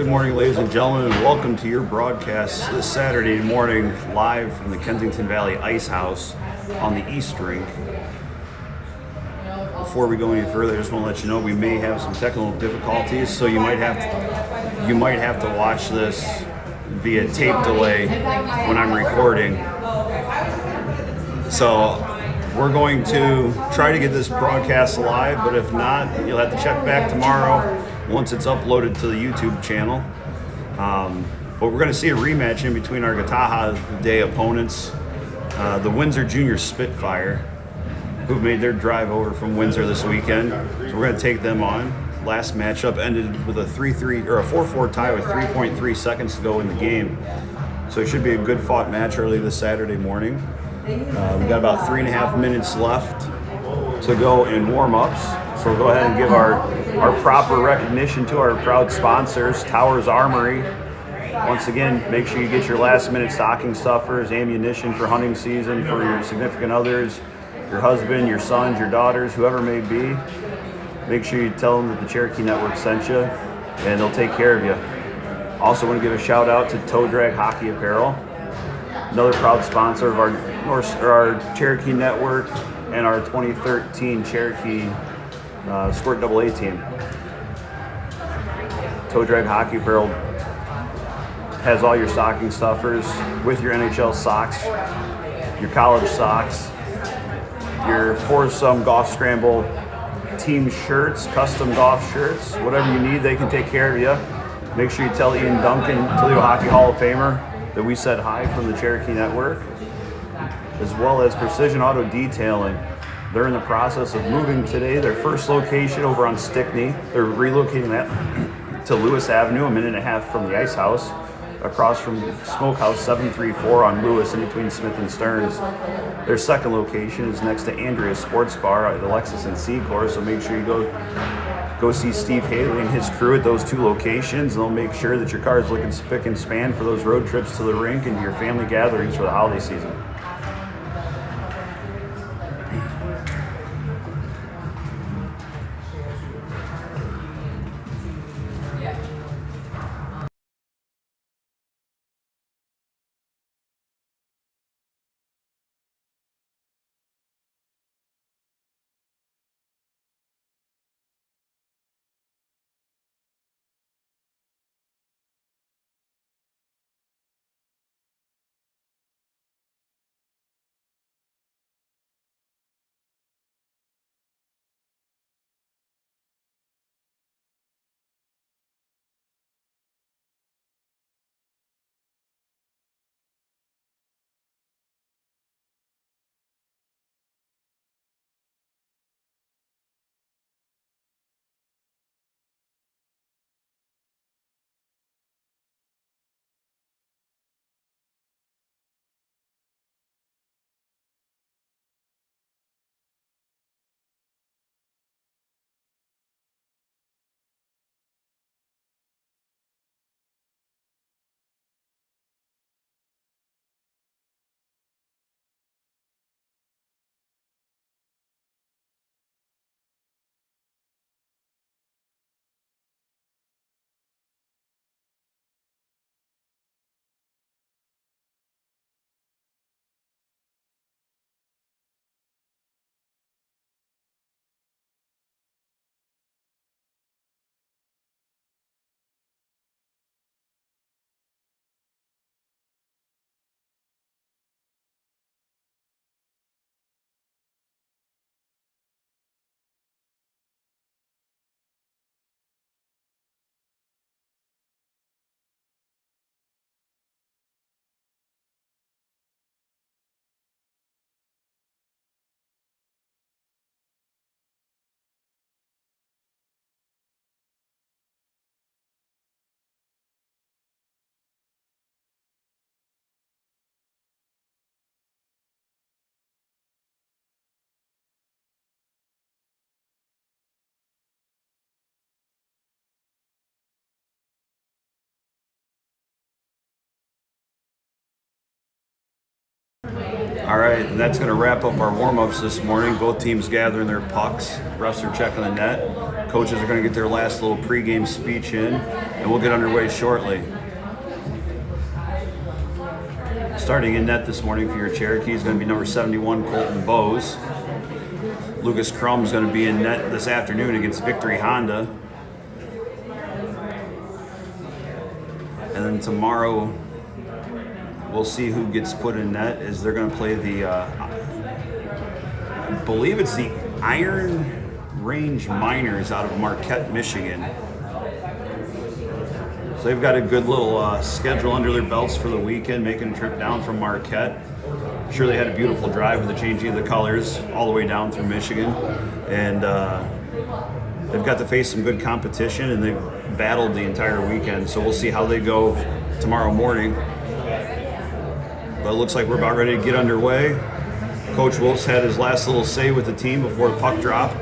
Good morning, ladies and gentlemen, and welcome to your broadcast this Saturday morning live from the Kensington Valley Ice House on the East Rink. Before we go any further, I just want to let you know we may have some technical difficulties, so you might have to watch this via tape delay when I'm recording. So we're going to try to get this broadcast live, but if not, you'll have to check back tomorrow once it's uploaded to the YouTube channel. But we're going to see a rematch in between our Gataha Day opponents, the Windsor Junior Spitfire, who've made their drive over from Windsor this weekend. So we're going to take them on. Last matchup ended with a 3-3 or a 4-4 tie with 3.3 seconds to go in the game. So it should be a good fought match early this Saturday morning. We've got about 3.5 minutes left to go in warm-ups. So we'll go ahead and give our proper recognition to our proud sponsors, Towers Armory. Once again, make sure you get your last-minute stocking stuffers, ammunition for hunting season for your significant others, your husband, your sons, your daughters, whoever it may be. Make sure you tell them that the Cherokee Network sent you, and they'll take care of you. Also want to give a shout-out to Toe Drag Hockey Apparel, another proud sponsor of our Cherokee Network and our 2013 Cherokee Squirt AA team. Toe Drag Hockey Apparel has all your stocking stuffers with your NHL socks, your college socks, your foursome golf scramble team shirts, custom golf shirts, whatever you need, they can take care of you. Make sure you tell Ian Duncan, Toledo Hockey Hall of Famer, that we said hi from the Cherokee Network, as well as Precision Auto Detailing. They're in the process of moving today their first location over on Stickney. They're relocating that to Lewis Avenue, a minute and a half from the Ice House, across from Smokehouse 734 on Lewis in between Smith and Stearns. Their second location is next to Andrea's Sports Bar at the Lexus and Secor, so make sure you go see Steve Haley and his crew at those two locations, and they'll make sure that your car is looking spick and span for those road trips to the rink and your family gatherings for the holiday season. All right, and that's going to wrap up our warm-ups this morning. Both teams gathering their pucks. Refs are checking the net. Coaches are going to get their last little pregame speech in, and we'll get underway shortly. Starting in net this morning for your Cherokee is going to be number 71, Colton Bowes. Lucas Crum is going to be in net this afternoon against Victory Honda. And then tomorrow, we'll see who gets put in net as they're going to play the, I believe it's the Iron Range Miners out of Marquette, Michigan. So they've got a good little schedule under their belts for the weekend, making a trip down from Marquette. I'm sure they had a beautiful drive with the changing of the colors all the way down through Michigan. And they've got to face some good competition, and they've battled the entire weekend. So we'll see how they go tomorrow morning. But it looks like we're about ready to get underway. Coach Wolf's had his last little say with the team before the puck drop,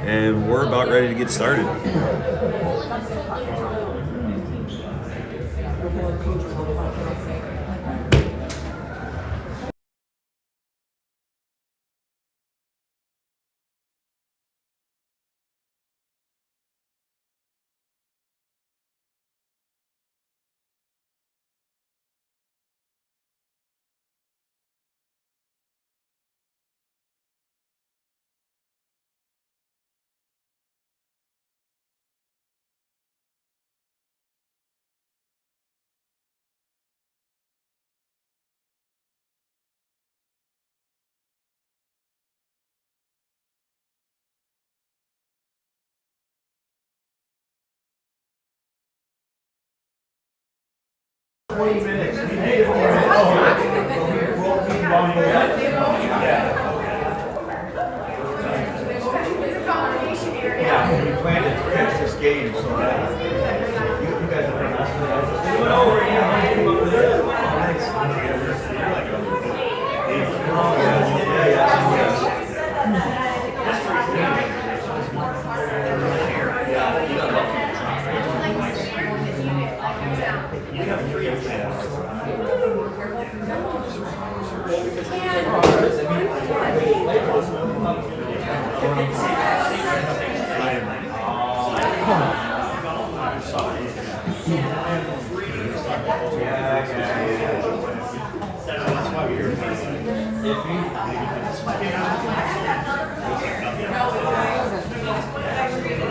and we're about ready to get started.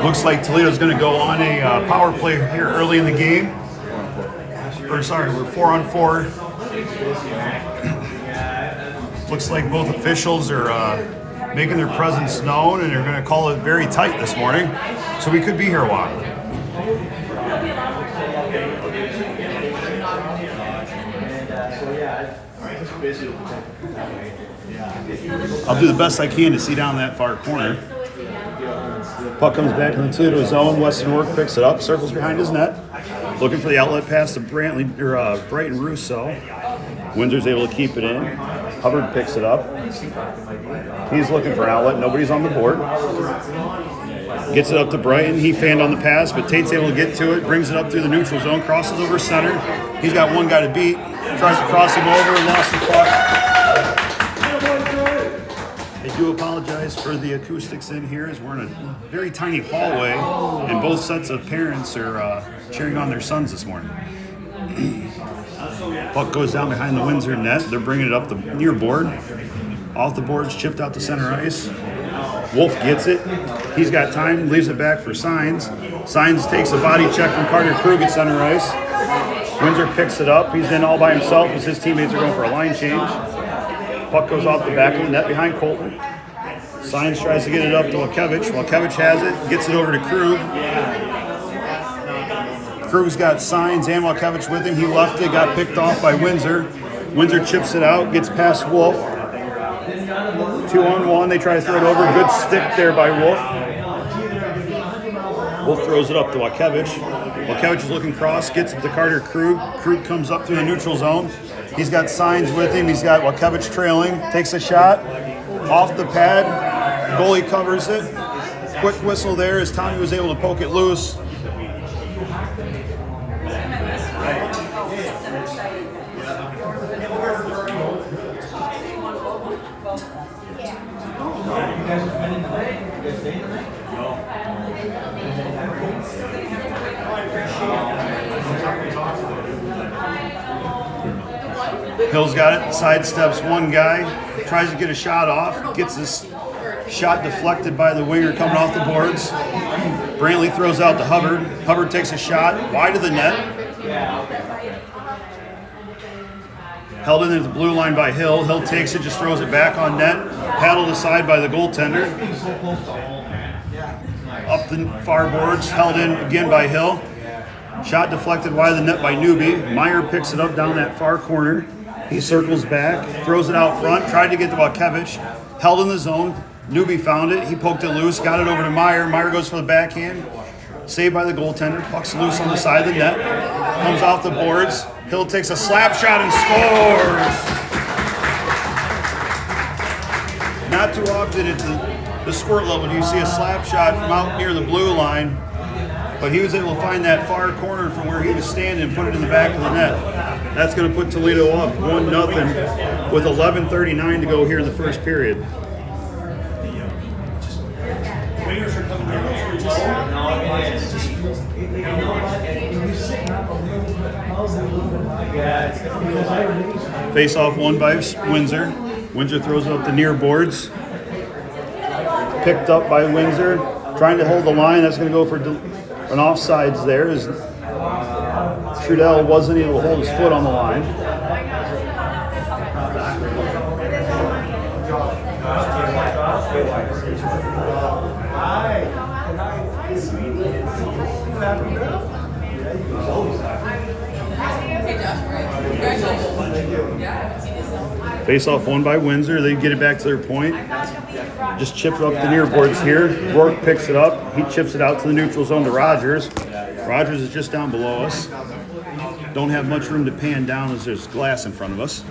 Looks like Toledo's going to go on a power play here early in the game. We're 4-on-4. Looks like both officials are making their presence known, and they're going to call it very tight this morning. So we could be here a while. I'll do the best I can to see down that far corner. Puck comes back in the Toledo zone. Weston Work picks it up, circles behind his net, looking for the outlet pass to Brighton Russo. Windsor's able to keep it in. Hubbard picks it up. He's looking for an outlet. Nobody's on the board. Gets it up to Brighton. He fanned on the pass, but Tate's able to get to it. Brings it up through the neutral zone. Crosses over center. He's got one guy to beat. Tries to cross him over and lost the puck. I do apologize for the acoustics in here, as we're in a very tiny hallway, and both sets of parents are cheering on their sons this morning. Puck goes down behind the Windsor net. They're bringing it up the near board. Off the boards, chipped out to center ice. Wolf gets it. He's got time, leaves it back for Signs. Signs takes a body check from Carter Krug at center ice. Windsor picks it up. He's in all by himself as his teammates are going for a line change. Puck goes off the back of the net behind Colton. Signs tries to get it up to Wakevich. Wakevich has it, gets it over to Krug. Krug's got Signs and Wakevich with him. He left it, got picked off by Windsor. Windsor chips it out, gets past Wolf. 2-on-1, they try to throw it over. Good stick there by Wolf. Wolf throws it up to Wakevich. Wakevich is looking cross, gets it to Carter Krug. Krug comes up through the neutral zone. He's got Signs with him. He's got Wakevich trailing. Takes a shot. Off the pad. Goalie covers it. Quick whistle there as Tommy was able to poke it loose. Hill's got it, sidesteps one guy, tries to get a shot off, gets his shot deflected by the winger coming off the boards. Brantley throws out to Hubbard. Hubbard takes a shot wide of the net. Held in at the blue line by Hill. Hill takes it, just throws it back on net. Paddled aside by the goaltender. Up the far boards, held in again by Hill. Shot deflected wide of the net by Newby. Meyer picks it up down that far corner. He circles back, throws it out front, tried to get to Walkevich. Held in the zone. Newby found it. He poked it loose, got it over to Meyer. Meyer goes for the backhand. Saved by the goaltender. Puck's loose on the side of the net. Comes off the boards. Hill takes a slap shot and scores. Not too often at the squirt level do you see a slap shot from out near the blue line, but he was able to find that far corner from where he was standing and put it in the back of the net. That's going to put Toledo up 1-0 with 11:39 to go here in the first period. Face off won by Windsor. Windsor throws it up the near boards. Picked up by Windsor. Trying to hold the line. That's going to go for an offsides there. As Trudell wasn't able to hold his foot on the line. Face off won by Windsor. They get it back to their point. Just chip it up the near boards here. Rourke picks it up. He chips it out to the neutral zone to Rogers. Rogers is just down below us. Don't have much room to pan down as there's glass in front of us.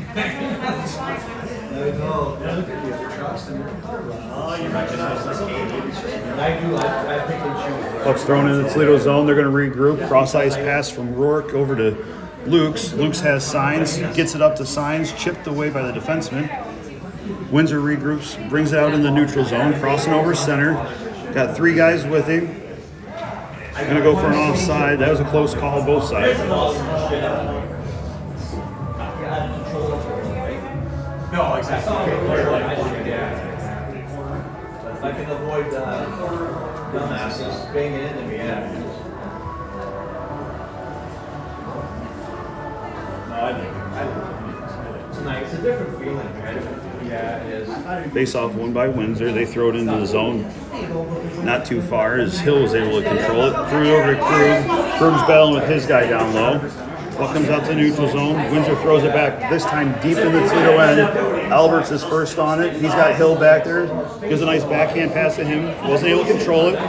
Puck's thrown in the Toledo zone. They're going to regroup. Cross ice pass from Rourke over to Lukes. Lukes has Signs. Gets it up to Signs. Chipped away by the defenseman. Windsor regroups. Brings it out in the neutral zone. Crossing over center. Got three guys with him. Going to go for an offside. That was a close call both sides. No, exactly. If I can avoid dumbasses banging into me, yeah. No, I think it's nice. It's a different feeling, right? Yeah, it is. Face off won by Windsor. They throw it into the zone. Not too far as Hill was able to control it. Threw it over to Krug. Krug's battling with his guy down low. Puck comes out to the neutral zone. Windsor throws it back, this time deep in the Toledo end. Alberts is first on it. He's got Hill back there. Gives a nice backhand pass to him. Wasn't able to control it.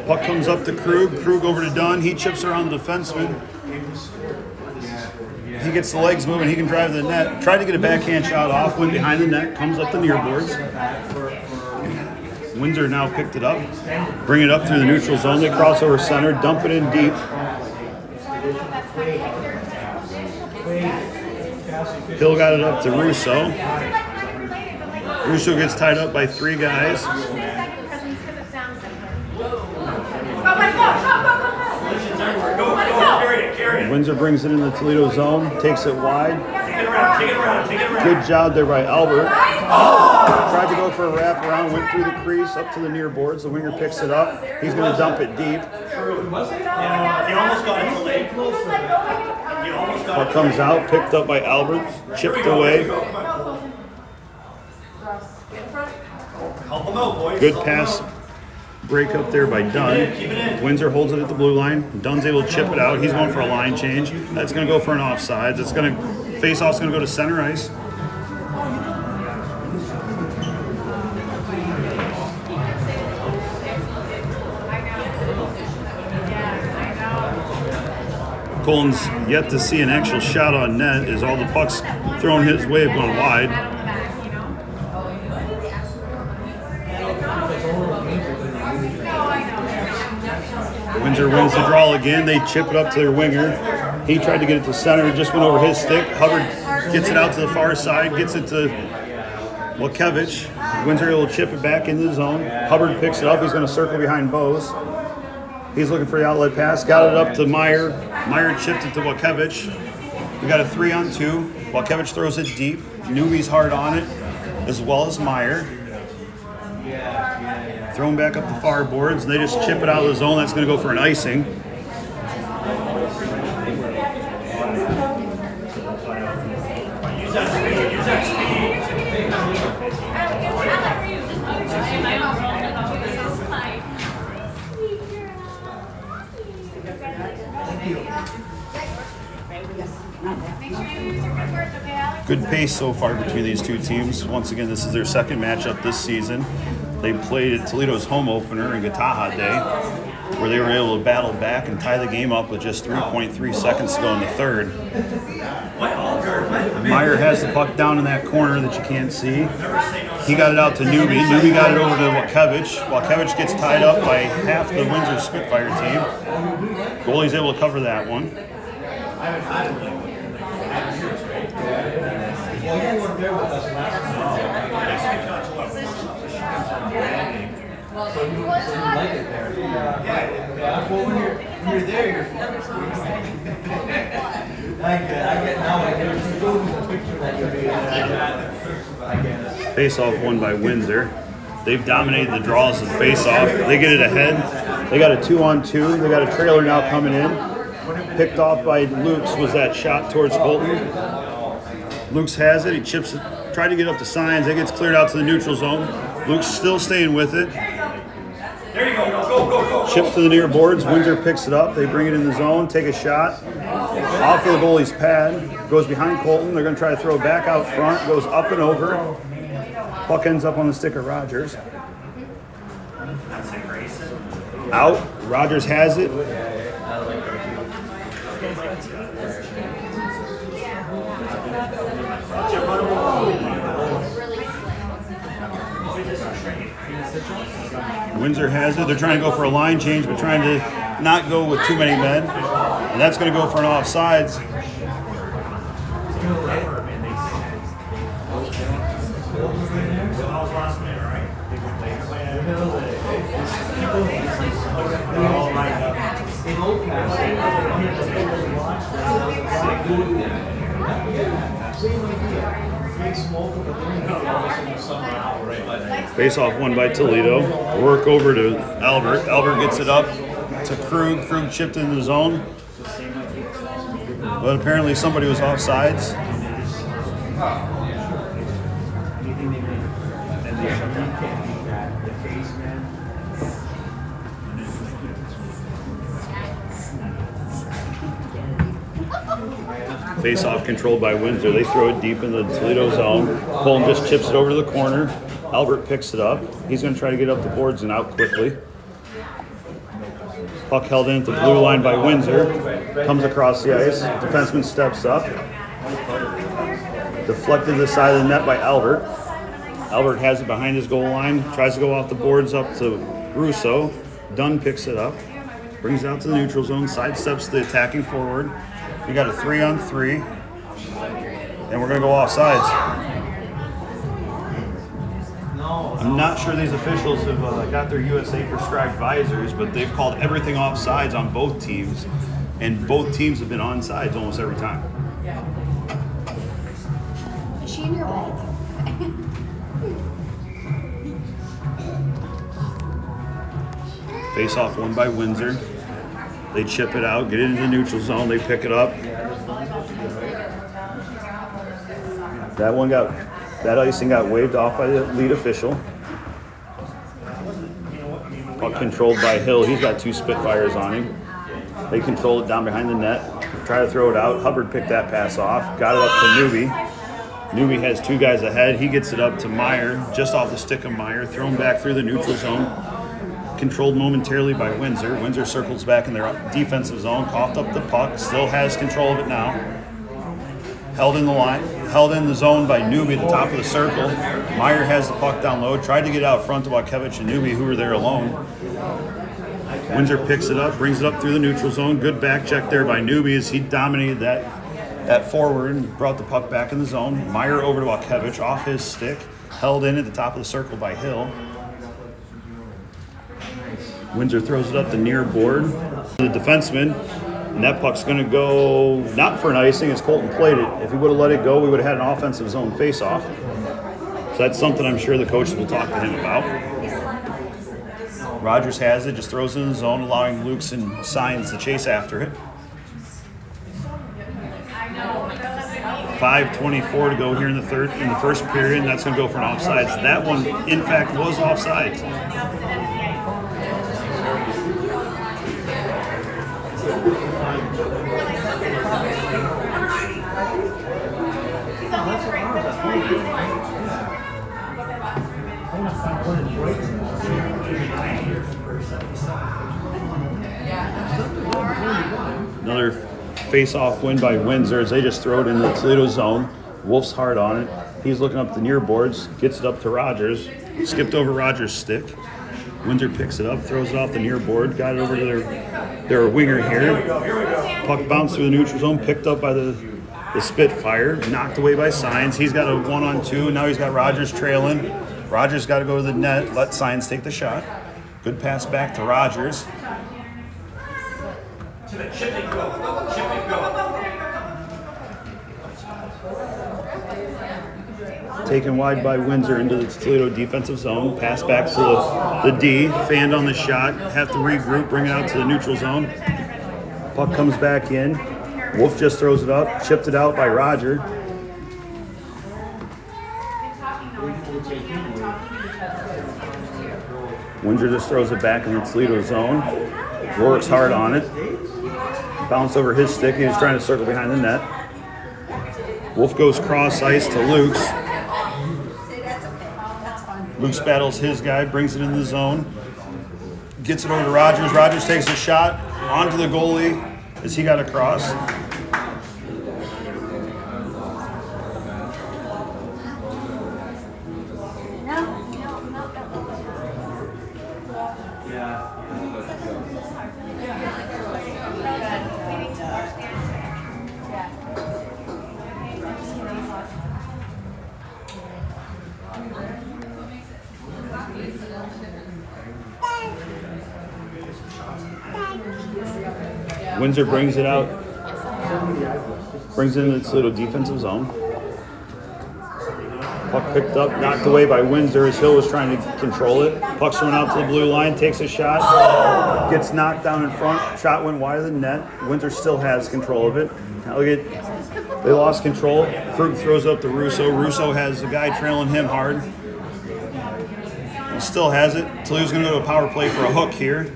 Puck comes up to Krug. Krug over to Dunn. He chips around the defenseman. He gets the legs moving. He can drive the net. Tried to get a backhand shot off. Went behind the net. Comes up the near boards. Windsor now picked it up. Bring it up through the neutral zone. They cross over center. Dump it in deep. Hill got it up to Russo. Russo gets tied up by three guys. Windsor brings it in the Toledo zone, takes it wide. Good job there by Albert. Tried to go for a wrap around, went through the crease, up to the near boards. The winger picks it up. He's going to dump it deep. Puck comes out, picked up by Albert, chipped away. Good pass break up there by Dunn. Windsor holds it at the blue line. Dunn's able to chip it out. He's going for a line change. That's going to go for an offsides. It's going to face off's going to go to center ice. Colin's yet to see an actual shot on net as all the pucks thrown his way have gone wide. Windsor wins the draw again. They chip it up to their winger. He tried to get it to center. It just went over his stick. Hubbard gets it out to the far side. Gets it to Wakevich. Windsor will chip it back into the zone. Hubbard picks it up. He's going to circle behind Bose. He's looking for the outlet pass. Got it up to Meyer. Meyer chipped it to Wakevich. We got a 3-on-2. Wakevich throws it deep. Newby's hard on it, as well as Meyer. Thrown back up the far boards, and they just chip it out of the zone. That's going to go for an icing. Good pace so far between these two teams. Once again, this is their second matchup this season. They played at Toledo's home opener in Gataha Day, where they were able to battle back and tie the game up with just 3.3 seconds to go in the third. Meyer has the puck down in that corner that you can't see. He got it out to Newby. Newby got it over to Wakevich. Wakevich gets tied up by half the Windsor Spitfire team. Goalie's able to cover that one. Face-off won by Windsor. They've dominated the draws and face-off. They get it ahead. They got a 2-on-2. They got a trailer now coming in. Picked off by Lukes was that shot towards Colton. Lukes has it. He chips it. Tried to get up to Signs. It gets cleared out to the neutral zone. Luke's still staying with it. There you go. Go. Chips to the near boards. Windsor picks it up. They bring it in the zone. Take a shot. Off of the goalie's pad. Goes behind Colton. They're going to try to throw it back out front. Goes up and over. Puck ends up on the stick of Rogers. Out. Rogers has it. Windsor has it. They're trying to go for a line change, but trying to not go with too many men. And that's going to go for an offsides. Face-off won by Toledo. Work over to Albert. Albert gets it up to Krug. Krug chipped in the zone. But apparently somebody was offsides. Face-off controlled by Windsor. They throw it deep in the Toledo zone. Colton just chips it over to the corner. Albert picks it up. He's going to try to get up the boards and out quickly. Puck held in at the blue line by Windsor. Comes across the ice. Defenseman steps up. Deflected to the side of the net by Albert. Albert has it behind his goal line. Tries to go off the boards up to Russo. Dunn picks it up. Brings it out to the neutral zone. Sidesteps the attacking forward. We got a 3-on-3. And we're going to go offsides. I'm not sure these officials have got their USA prescribed visors, but they've called everything offsides on both teams, and both teams have been onside almost every time. Is she in your bed? Face-off won by Windsor. They chip it out, get it into the neutral zone, they pick it up. That icing got waved off by the lead official. Puck controlled by Hill. He's got 2 Spitfires on him. They control it down behind the net. Try to throw it out. Hubbard picked that pass off. Got it up to Newby. Newby has 2 guys ahead. He gets it up to Meyer, just off the stick of Meyer. Thrown back through the neutral zone. Controlled momentarily by Windsor. Windsor circles back in their defensive zone. Coughed up the puck. Still has control of it now. Held in the zone by Newby at the top of the circle. Meyer has the puck down low. Tried to get out front to Wakevich and Newby, who were there alone. Windsor picks it up, brings it up through the neutral zone. Good back check there by Newby as he dominated that forward and brought the puck back in the zone. Meyer over to Wakevich off his stick. Held in at the top of the circle by Hill. Windsor throws it up the near board. The defenseman, and that puck's going to go not for an icing as Colton played it. If he would have let it go, we would have had an offensive zone face-off. So that's something I'm sure the coaches will talk to him about. Rogers has it, just throws it in the zone, allowing Lukes and Signs to chase after it. 5:24 to go here in the first period, and that's going to go for an offsides. That one, in fact, was offsides. Another face-off win by Windsor as they just throw it in the Toledo zone. Wolf's hard on it. He's looking up the near boards, gets it up to Rogers. Skipped over Rogers' stick. Windsor picks it up, throws it off the near board, got it over to their winger here. Puck bounced through the neutral zone, picked up by the Spitfire, knocked away by Signs. He's got a 1-on-2, and now he's got Rogers trailing. Rogers got to go to the net, let Signs take the shot. Good pass back to Rogers. Taken wide by Windsor into the Toledo defensive zone. Pass back to the D. Fanned on the shot. Have to regroup, bring it out to the neutral zone. Puck comes back in. Wolf just throws it up. Chipped it out by Roger. Windsor just throws it back in the Toledo zone. Works hard on it. Bounce over his stick. He was trying to circle behind the net. Wolf goes cross ice to Lukes. Lukes battles his guy, brings it in the zone. Gets it over to Rogers. Rogers takes a shot onto the goalie as he got across. Windsor brings it out, brings it into the Toledo defensive zone. Puck picked up, knocked away by Windsor as Hill was trying to control it. Puck's thrown out to the blue line, takes a shot, gets knocked down in front. Shot went wide of the net. Windsor still has control of it. Now look at, they lost control. Krug throws up to Russo. Russo has a guy trailing him hard. He still has it. Toledo's going to go to a power play for a hook here.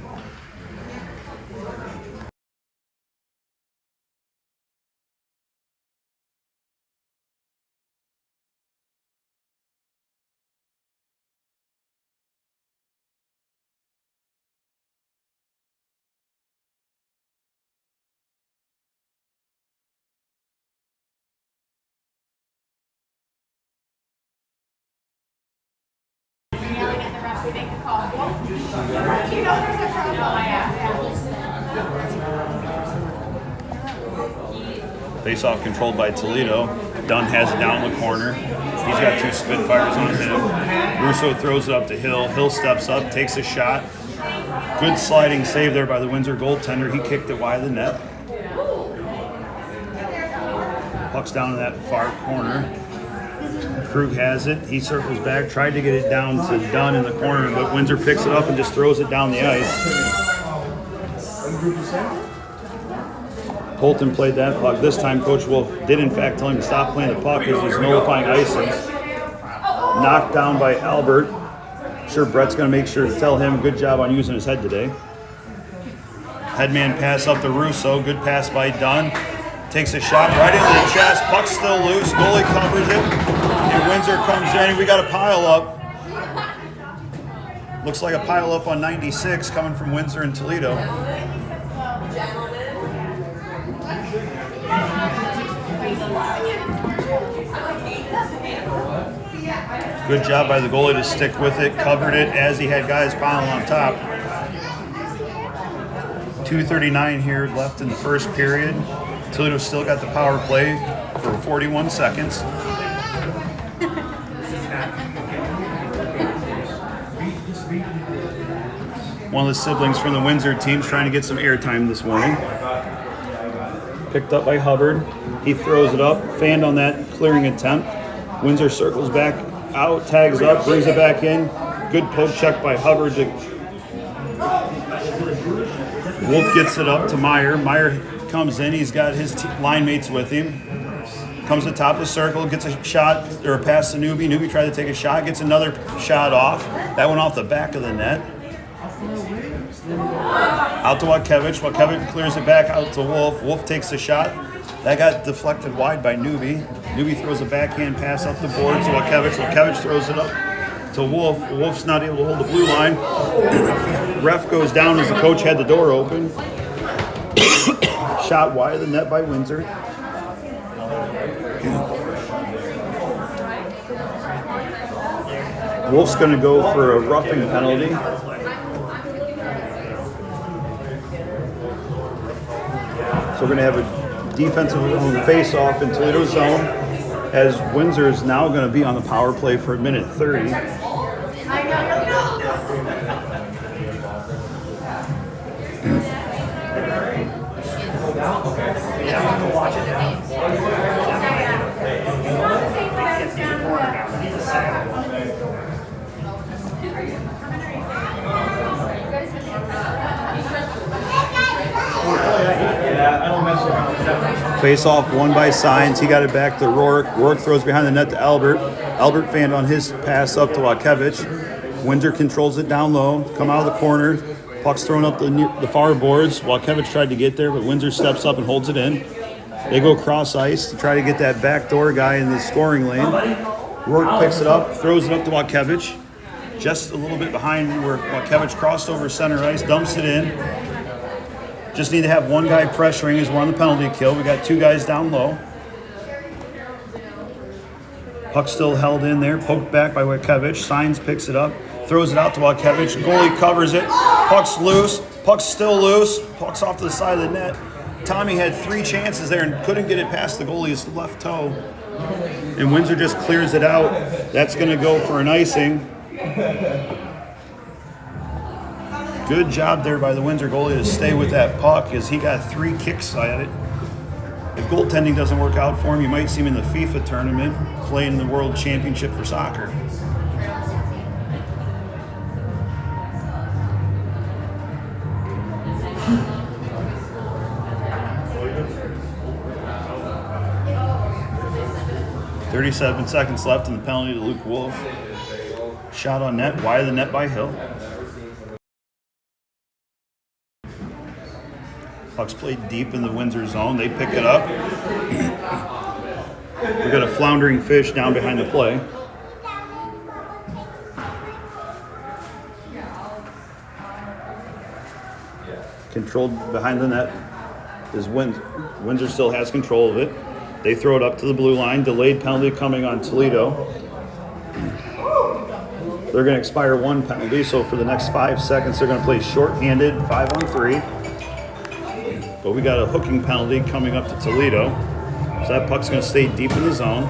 Face-off controlled by Toledo. Dunn has it down in the corner. He's got two Spitfires on him. Russo throws it up to Hill. Hill steps up, takes a shot. Good sliding save there by the Windsor goaltender. He kicked it wide of the net. Puck's down in that far corner. Krug has it. He circles back, tried to get it down to Dunn in the corner, but Windsor picks it up and just throws it down the ice. Colton played that puck. This time, Coach Wolf did in fact tell him to stop playing the puck as he's nullifying icings. Knocked down by Albert. Sure, Brett's going to make sure to tell him good job on using his head today. Headman pass up to Russo. Good pass by Dunn. Takes a shot right into the chest. Puck's still loose. Goalie covers it. And Windsor comes in. We got a pile up. Looks like a pile up on 96 coming from Windsor and Toledo. Good job by the goalie to stick with it. Covered it as he had guys piling on top. 2:39 here left in the first period. Toledo still got the power play for 41 seconds. One of the siblings from the Windsor team's trying to get some airtime this morning. Picked up by Hubbard. He throws it up, fanned on that clearing attempt. Windsor circles back out, tags up, brings it back in. Good poke check by Hubbard. Wolf gets it up to Meyer. Meyer comes in. He's got his line mates with him. Comes to the top of the circle, gets a shot or a pass to Newby. Newby tried to take a shot, gets another shot off. That went off the back of the net. Out to Watkevich. Watkevich clears it back out to Wolf. Wolf takes a shot. That got deflected wide by Newby. Newby throws a backhand pass up the board to Watkevich. Watkevich throws it up to Wolf. Wolf's not able to hold the blue line. Ref goes down as the coach had the door open. Shot wide of the net by Windsor. Wolf's going to go for a roughing penalty. So we're going to have a defensive face-off in Toledo zone, as Windsor is now going to be on the power play for a minute 30. Face off won by Signs. He got it back to Rourke. Rourke throws behind the net to Albert. Albert fanned on his pass up to Watkevich. Windsor controls it down low. Come out of the corner. Puck's thrown up the far boards. Watkevich tried to get there, but Windsor steps up and holds it in. They go cross ice to try to get that backdoor guy in the scoring lane. Rourke picks it up, throws it up to Watkevich. Just a little bit behind where Watkevich crossed over center ice, dumps it in. Just need to have one guy pressuring as we're on the penalty kill. We got two guys down low. Puck still held in there, poked back by Watkevich. Signs picks it up, throws it out to Watkevich. Goalie covers it. Puck's loose. Puck's still loose. Puck's off to the side of the net. Tommy had three chances there and couldn't get it past the goalie's left toe. And Windsor just clears it out. That's going to go for an icing. Good job there by the Windsor goalie to stay with that puck, as he got three kicks at it. If goaltending doesn't work out for him, you might see him in the FIFA tournament playing in the World Championship for soccer. .37 seconds left in the penalty to Luke Wolf. Shot on net, wide of the net by Hill. Puck's played deep in the Windsor zone. They pick it up. We got a floundering fish down behind the play. Controlled behind the net is Windsor. Windsor still has control of it. They throw it up to the blue line. Delayed penalty coming on Toledo. They're going to expire one penalty, so for the next 5 seconds, they're going to play shorthanded 5-on-3. But we got a hooking penalty coming up to Toledo. So that puck's going to stay deep in the zone.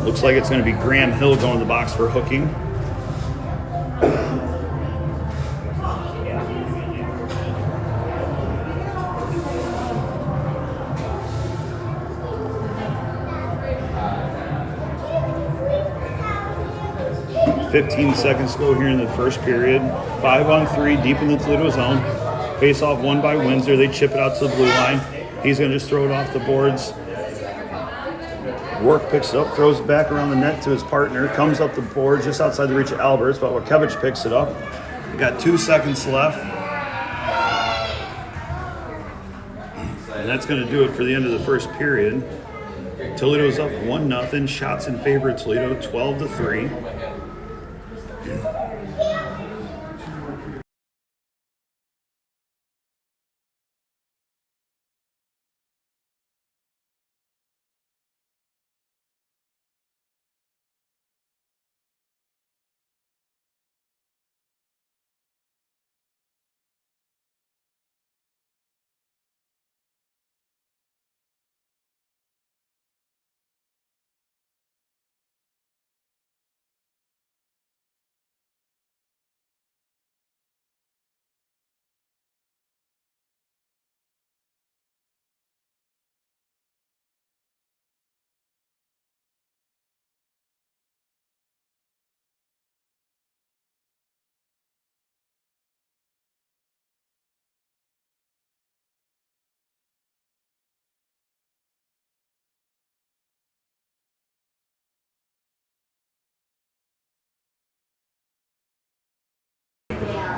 Looks like it's going to be Graham Hill going to the box for hooking. .15 seconds to go here in the first period. 5-on-3 deep in the Toledo zone. Face off won by Windsor. They chip it out to the blue line. He's going to just throw it off the boards. Rourke picks it up, throws it back around the net to his partner. Comes up the board just outside the reach of Alberts, but Watkevich picks it up. We got 2 seconds left. And that's going to do it for the end of the first period. Toledo's up 1-0. Shots in favor of Toledo, 12-3.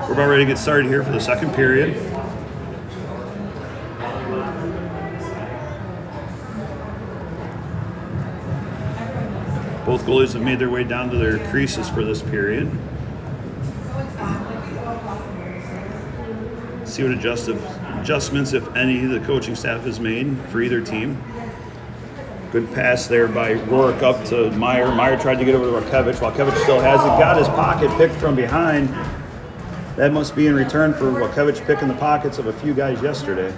We're about ready to get started here for the second period. Both goalies have made their way down to their creases for this period. See what adjustments, if any, the coaching staff has made for either team. Good pass there by Rourke up to Meyer. Meyer tried to get over to Walkiewicz. Walkiewicz still has it. Got his pocket picked from behind. That must be in return for Walkiewicz picking the pockets of a few guys yesterday.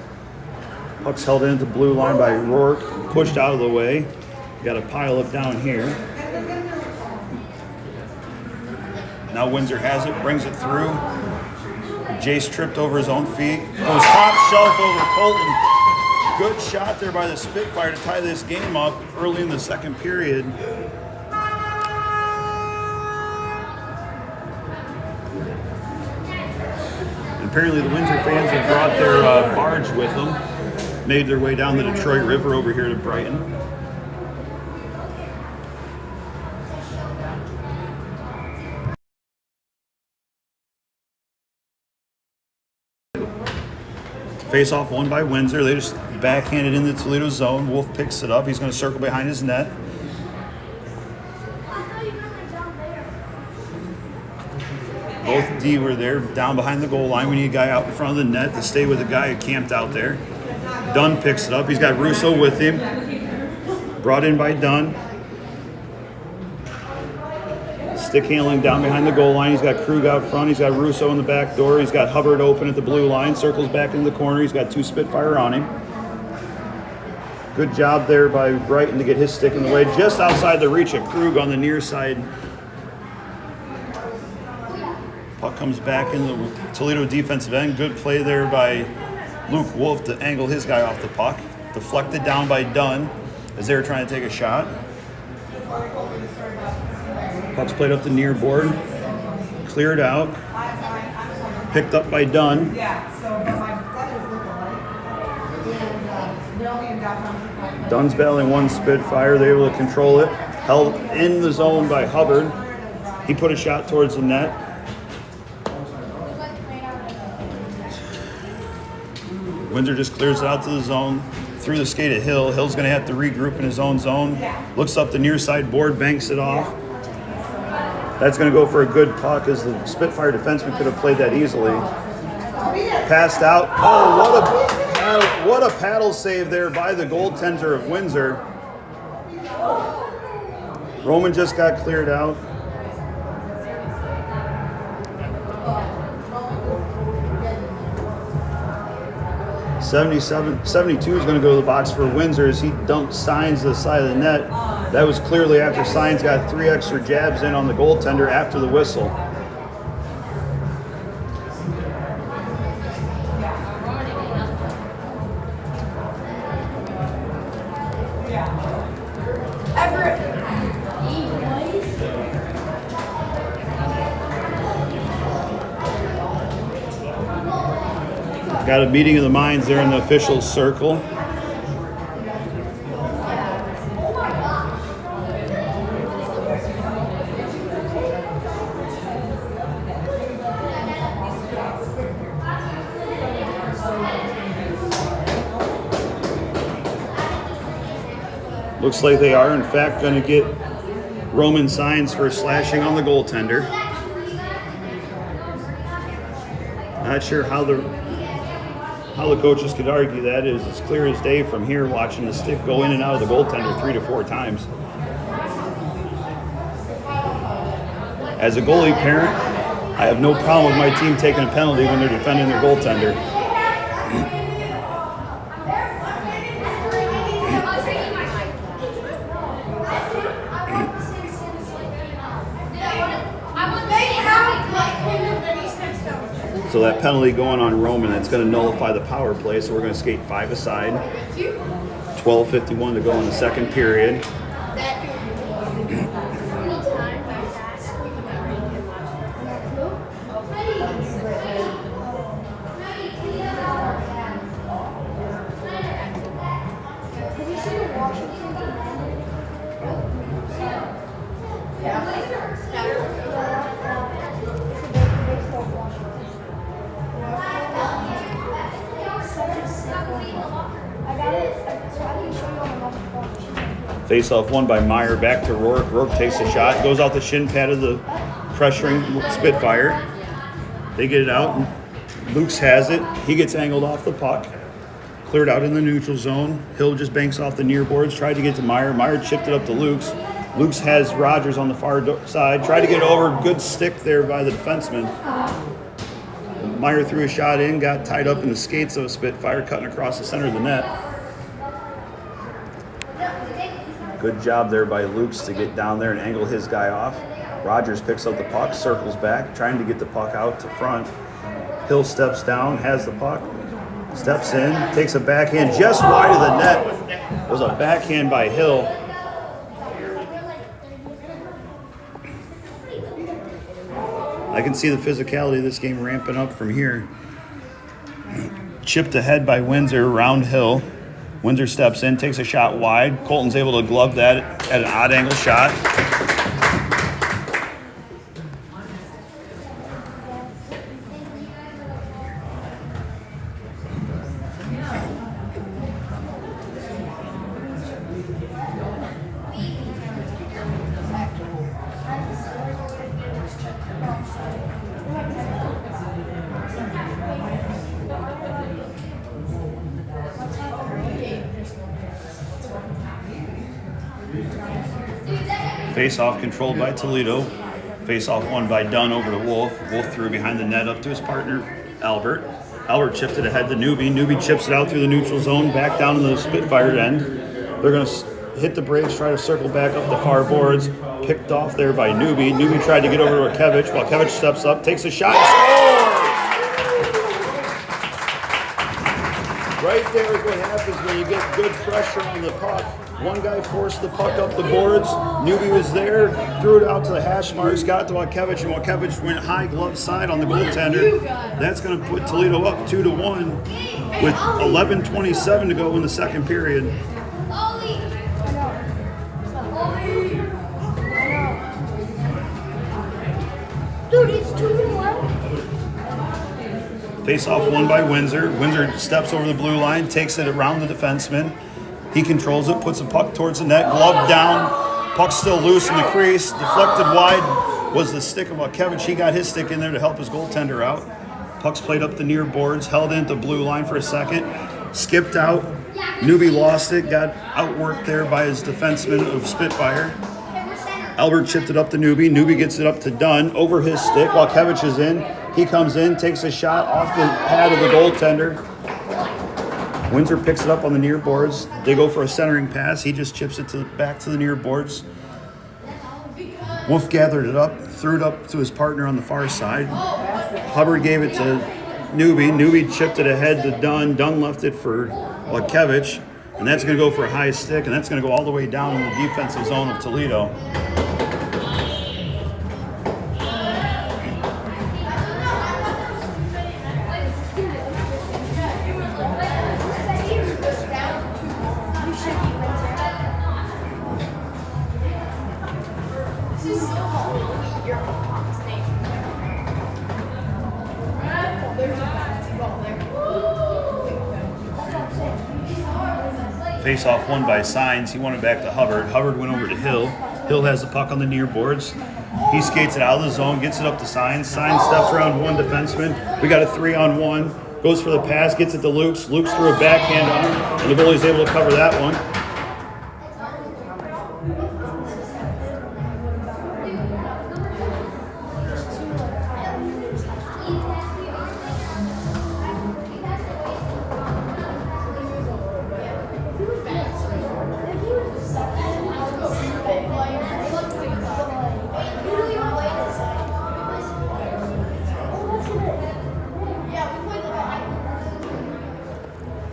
Puck's held in at the blue line by Rourke. Pushed out of the way. Got a pile up down here. Now Windsor has it, brings it through. Jace tripped over his own feet. Goes top shelf over Colton. Good shot there by the Spitfire to tie this game up early in the second period. And apparently the Windsor fans have brought their barge with them. Made their way down the Detroit River over here to Brighton. Face-off won by Windsor. They just backhanded in the Toledo zone. Wolf picks it up. He's going to circle behind his net. Both D were there, down behind the goal line. We need a guy out in front of the net to stay with the guy who camped out there. Dunn picks it up. He's got Russo with him. Brought in by Dunn. Stick handling down behind the goal line. He's got Krug out front. He's got Russo in the back door. He's got Hubbard open at the blue line. Circles back into the corner. He's got two Spitfire on him. Good job there by Brighton to get his stick in the way. Just outside the reach of Krug on the near side. Puck comes back in the Toledo defensive end. Good play there by Luke Wolf to angle his guy off the puck. Deflected down by Dunn as they were trying to take a shot. Puck's played up the near board, cleared out, picked up by Dunn. Dunn's battling one Spitfire. They're able to control it. Held in the zone by Hubbard. He put a shot towards the net. Windsor just clears it out to the zone. Through the skate of Hill. Hill's going to have to regroup in his own zone. Looks up the near side board, banks it off. That's going to go for a good puck as the Spitfire defenseman could have played that easily. Passed out. Oh, what a paddle save there by the goaltender of Windsor. Roman just got cleared out. .72 is going to go to the box for Windsor as he dumped Signs to the side of the net. That was clearly after Signs got 3 extra jabs in on the goaltender after the whistle. Got a meeting of the minds there in the officials' circle. Looks like they are, in fact, going to get Roman Signs for slashing on the goaltender. Not sure how the coaches could argue that. It is as clear as day from here watching the stick go in and out of the goaltender 3 to 4 times. As a goalie parent, I have no problem with my team taking a penalty when they're defending their goaltender. So that penalty going on Roman, that's going to nullify the power play. So we're going to skate 5 aside. 12:51 to go in the second period. Face-off won by Meyer. Back to Rourke. Rourke takes a shot. Goes out the shin pad of the pressuring Spitfire. They get it out. And Lukes has it. He gets angled off the puck. Cleared out in the neutral zone. Hill just banks off the near boards. Tried to get to Meyer. Meyer chipped it up to Lukes. Lukes has Rogers on the far side. Tried to get over. Good stick there by the defenseman. Meyer threw a shot in. Got tied up in the skates of a Spitfire, cutting across the center of the net. Good job there by Lukes to get down there and angle his guy off. Rogers picks up the puck, circles back, trying to get the puck out to front. Hill steps down, has the puck, steps in, takes a backhand just wide of the net. It was a backhand by Hill. I can see the physicality of this game ramping up from here. Chipped ahead by Windsor around Hill. Windsor steps in, takes a shot wide. Colton's able to glove that at an odd angle shot. Face-off controlled by Toledo. Face-off won by Dunn over to Wolf. Wolf threw behind the net up to his partner, Albert. Albert chipped it ahead to Newby. Newby chips it out through the neutral zone, back down to the Spitfire end. They're going to hit the brakes, try to circle back up the far boards. Picked off there by Newby. Newby tried to get over to Kevich, while Kevich steps up, takes a shot, scores! Right there is what happens when you get good pressure on the puck. One guy forced the puck up the boards. Newby was there, threw it out to the hash marks, got it to Walkevich, and Walkevich went high glove side on the goaltender. That's going to put Toledo up 2-1 with 11:27 to go in the second period. Dude, it's 2-1. Face-off won by Windsor. Windsor steps over the blue line, takes it around the defenseman. He controls it, puts the puck towards the net, glove down. Puck's still loose in the crease. Deflected wide was the stick of Walkevich. He got his stick in there to help his goaltender out. Puck's played up the near boards, held into blue line for a second, skipped out. Newby lost it, got outworked there by his defenseman of Spitfire. Albert chipped it up to Newby. Newby gets it up to Dunn over his stick. Walkevich is in. He comes in, takes a shot off the pad of the goaltender. Windsor picks it up on the near boards. They go for a centering pass. He just chips it back to the near boards. Wolf gathered it up, threw it up to his partner on the far side. Hubbard gave it to Newby. Newby chipped it ahead to Dunn. Dunn left it for Walkevich. And that's going to go for a high stick, and that's going to go all the way down in the defensive zone of Toledo. Face-off won by Signs. He won it back to Hubbard. Hubbard went over to Hill. Hill has the puck on the near boards. He skates it out of the zone, gets it up to Signs. Signs steps around one defenseman. We got a 3-on-1. Goes for the pass, gets it to Lukes. Lukes threw a backhand on him, and the goalie's able to cover that one.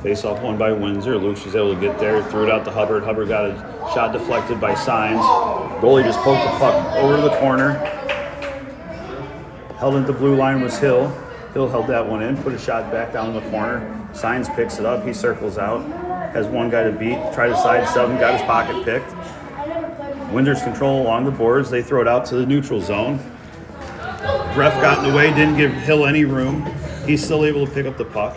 Face-off won by Windsor. Lukes was able to get there, threw it out to Hubbard. Hubbard got a shot deflected by Signs. Goalie just poked the puck over to the corner. Held into blue line was Hill. Hill held that one in, put a shot back down in the corner. Signs picks it up. He circles out. Has one guy to beat. Tried to sidestep him, got his pocket picked. Windsor's control along the boards. They throw it out to the neutral zone. Ref got in the way, didn't give Hill any room. He's still able to pick up the puck.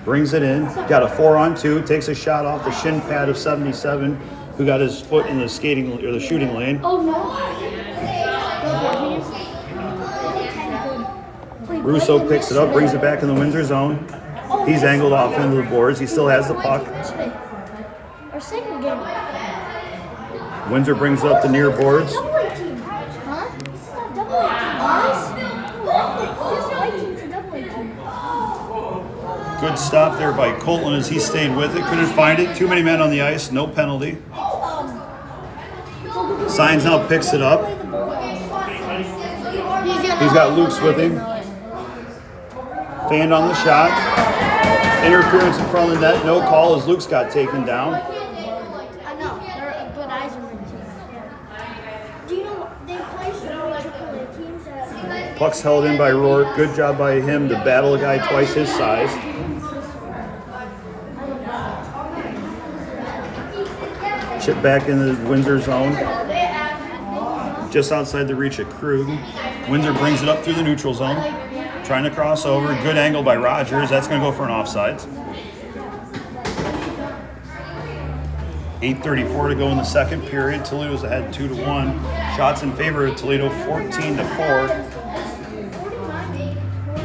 Brings it in, got a 4-on-2, takes a shot off the shin pad of 77, who got his foot in the skating or the shooting lane. Oh no. Russo picks it up, brings it back in the Windsor zone. He's angled off into the boards. He still has the puck. Our second game. Windsor brings it up the near boards. Double A team. Huh? Double A team. This white team's a double A team. Good stop there by Colton as he stayed with it. Couldn't find it. Too many men on the ice. No penalty. Signs now picks it up. He's got Luke's with him. Fanned on the shot. Interference in front of the net. No call as Luke's got taken down. I know. They're a good Eisenman team. Do you know they play so AAA teams that Puck's held in by Rourke. Good job by him to battle a guy twice his size. Chip back in the Windsor zone. Just outside the reach of Krug. Windsor brings it up through the neutral zone. Trying to cross over. Good angle by Rogers. That's going to go for an offsides. 8:34 to go in the second period. Toledo's ahead 2-1. Shots in favor of Toledo 14-4.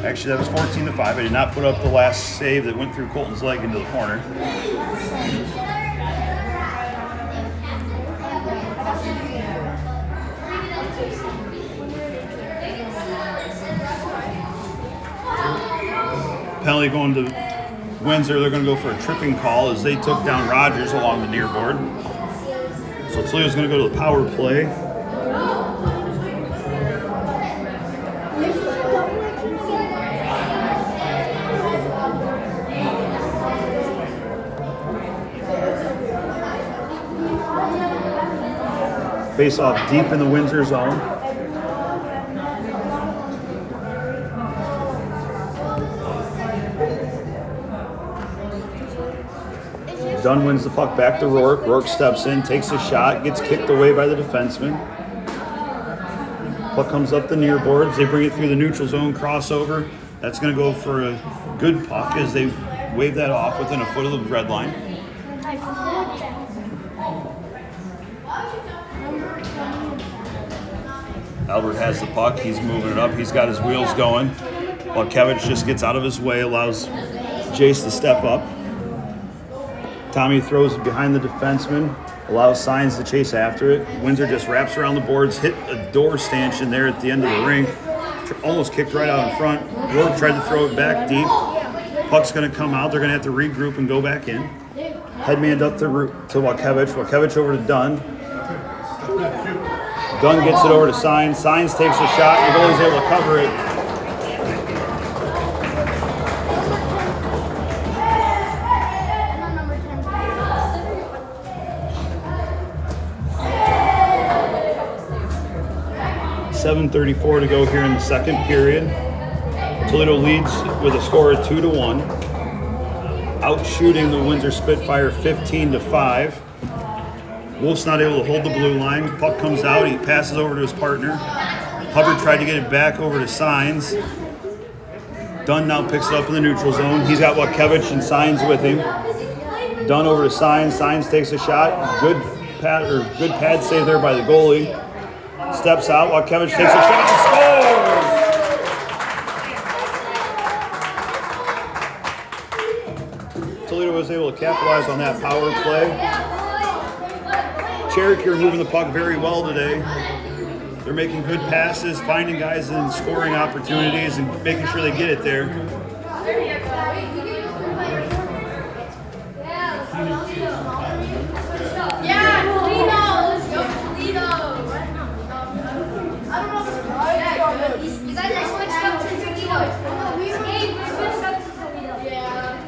Actually, that was 14-5. I did not put up the last save that went through Colton's leg into the corner. Penalty going to Windsor. They're going to go for a tripping call as they took down Rogers along the near board. So Toledo's going to go to the power play. Face off deep in the Windsor zone. Dunn wins the puck back to Rourke. Rourke steps in, takes a shot, gets kicked away by the defenseman. Puck comes up the near boards. They bring it through the neutral zone, crossover. That's going to go for a good puck as they wave that off within a foot of the red line. Albert has the puck. He's moving it up. He's got his wheels going. Walkevich just gets out of his way, allows Jace to step up. Tommy throws it behind the defenseman, allows Signs to chase after it. Windsor just wraps around the boards, hit a door stanchion there at the end of the rink. Almost kicked right out in front. Rourke tried to throw it back deep. Puck's going to come out. They're going to have to regroup and go back in. Headmanned up to Walkevich. Walkevich over to Dunn. Dunn gets it over to Signs. Signs takes a shot. The goalie's able to cover it. .7:34 to go here in the second period. Toledo leads with a score of 2-1. Out shooting the Windsor Spitfire 15-5. Wolf's not able to hold the blue line. Puck comes out. He passes over to his partner. Hubbard tried to get it back over to Signs. Dunn now picks it up in the neutral zone. He's got Walkevich and Signs with him. Dunn over to Signs. Signs takes a shot. Good pad save there by the goalie. Steps out. Walkevich takes a shot and scores! Toledo was able to capitalize on that power play. Cherokee are moving the puck very well today. They're making good passes, finding guys in scoring opportunities, and making sure they get it there. Yeah, Toledo! Let's go, Toledo! I don't know if it's you guys switched up to Toledo. We switched up to Toledo. Yeah.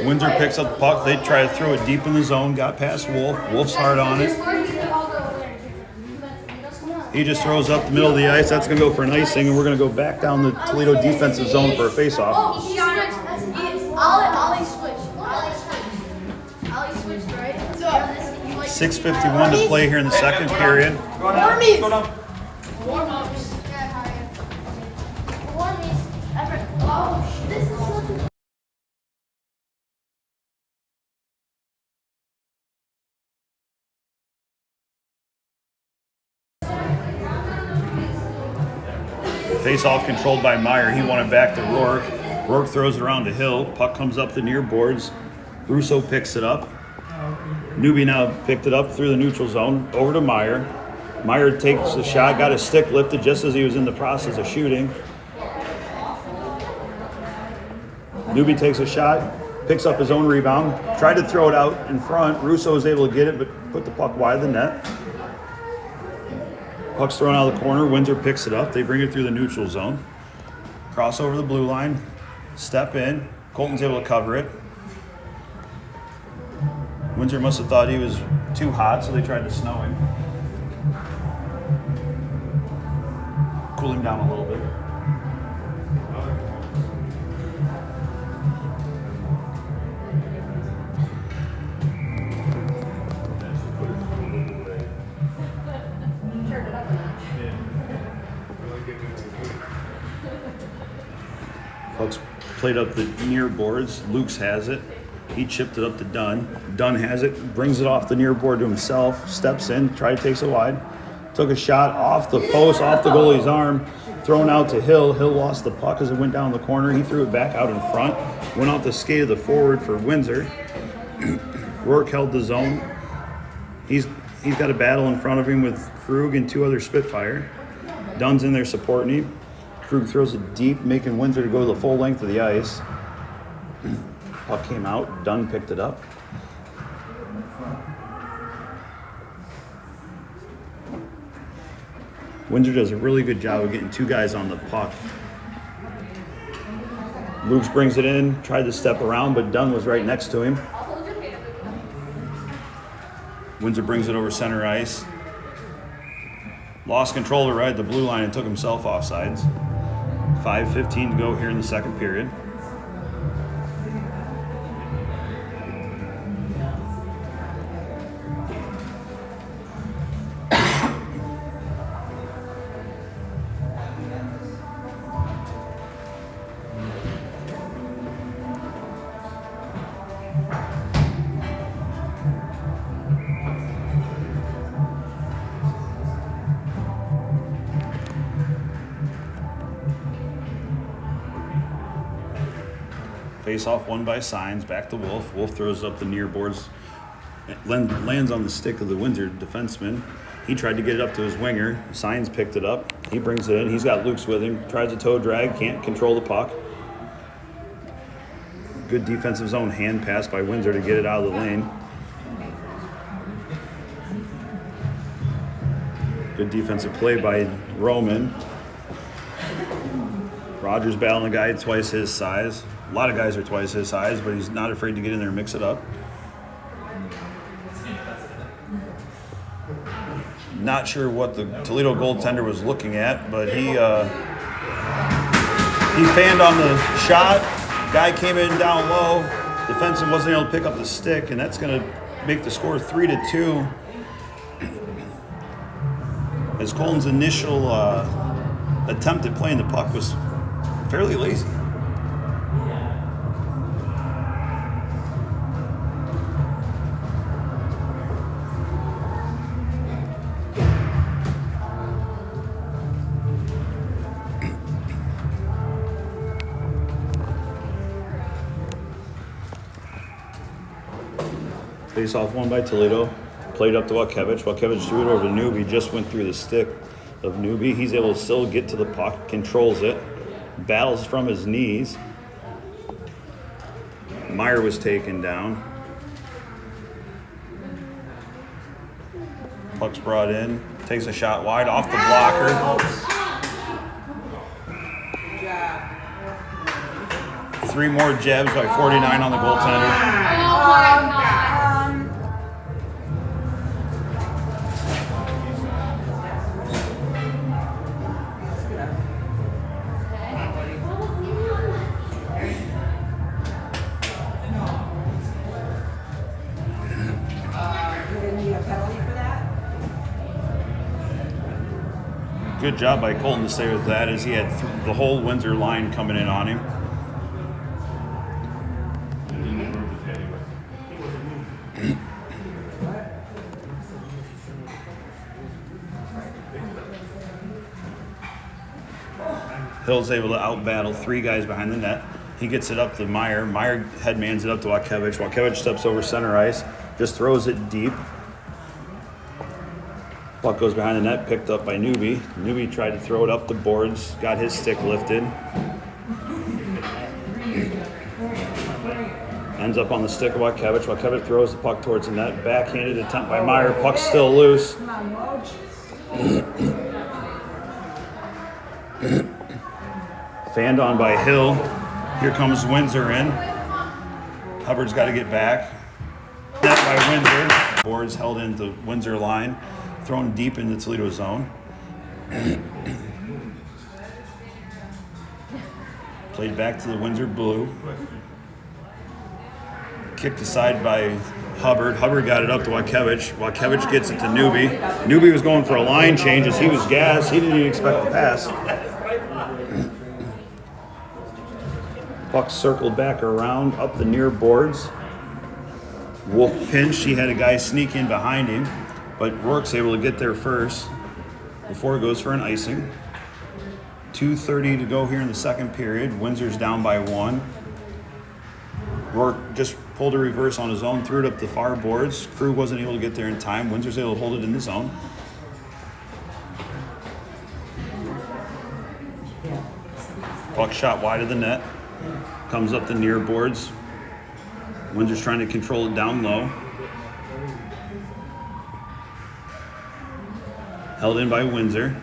Windsor picks up the puck. They try to throw it deep in the zone. Got past Wolf. Wolf's hard on it. He just throws up the middle of the ice. That's going to go for an icing, and we're going to go back down the Toledo defensive zone for a face-off. Oh, he switched. Ollie switched, right? 6:51 to play here in the second period. Warm-ups. Face off controlled by Meyer. He won it back to Rourke. Rourke throws it around to Hill. Puck comes up the near boards. Russo picks it up. Newby now picked it up through the neutral zone. Over to Meyer. Meyer takes the shot, got his stick lifted just as he was in the process of shooting. Newby takes a shot, picks up his own rebound, tried to throw it out in front. Russo was able to get it, but put the puck wide of the net. Puck's thrown out of the corner. Windsor picks it up. They bring it through the neutral zone. Cross over the blue line. Step in. Colton's able to cover it. Windsor must have thought he was too hot, so they tried to snow him. Cool him down a little bit. Puck's played up the near boards. Lukes has it. He chipped it up to Dunn. Dunn has it, brings it off the near board to himself, steps in, takes it wide. Took a shot off the post, off the goalie's arm, thrown out to Hill. Hill lost the puck as it went down the corner. He threw it back out in front, went out the skate of the forward for Windsor. Rourke held the zone. He's got a battle in front of him with Krug and 2 other Spitfire. Dunn's in there supporting him. Krug throws it deep, making Windsor to go the full length of the ice. Puck came out. Dunn picked it up. Windsor does a really good job of getting 2 guys on the puck. Lukes brings it in, tried to step around, but Dunn was right next to him. Windsor brings it over center ice. Lost control to right at the blue line and took himself offsides. 5:15 to go here in the second period. Face off won by Signs, back to Wolf. Wolf throws up the near boards, lands on the stick of the Windsor defenseman. He tried to get it up to his winger. Signs picked it up. He brings it in. He's got Lukes with him. Tries a toe drag, can't control the puck. Good defensive zone hand pass by Windsor to get it out of the lane. Good defensive play by Roman. Rogers battling a guy twice his size. A lot of guys are twice his size, but he's not afraid to get in there and mix it up. Not sure what the Toledo goaltender was looking at, but he fanned on the shot. Guy came in down low. Defenseman wasn't able to pick up the stick, and that's going to make the score 3-2. As Colton's initial attempt at playing the puck was fairly lazy. Face off won by Toledo. Played up to Watkevich. Watkevich threw it over to Newby. Just went through the stick of Newby. He's able to still get to the puck, controls it, battles from his knees. Meyer was taken down. Puck's brought in. Takes a shot wide off the blocker. 3 more jabs by 49 on the goaltender. Oh my God. Good job by Colton to stay with that, as he had the whole Windsor line coming in on him. Hill's able to outbattle 3 guys behind the net. He gets it up to Meyer. Meyer headmans it up to Watkevich. Watkevich steps over center ice, just throws it deep. Puck goes behind the net, picked up by Newby. Newby tried to throw it up the boards, got his stick lifted. Ends up on the stick of Watkevich. Watkevich throws the puck towards the net. Backhanded attempt by Meyer. Puck's still loose. Fanned on by Hill. Here comes Windsor in. Hubbard's got to get back. Net by Windsor. Boards held into Windsor line. Thrown deep in the Toledo zone. Played back to the Windsor blue. Kicked aside by Hubbard. Hubbard got it up to Watkevich. Watkevich gets it to Newby. Newby was going for a line change as he was gassed. He didn't even expect the pass. Puck circled back around up the near boards. Wolf pinched. He had a guy sneak in behind him, but Rourke's able to get there first before it goes for an icing. 2:30 to go here in the second period. Windsor's down by 1. Rourke just pulled a reverse on his own, threw it up the far boards. Crew wasn't able to get there in time. Windsor's able to hold it in the zone. Puck shot wide of the net. Comes up the near boards. Windsor's trying to control it down low. Held in by Windsor.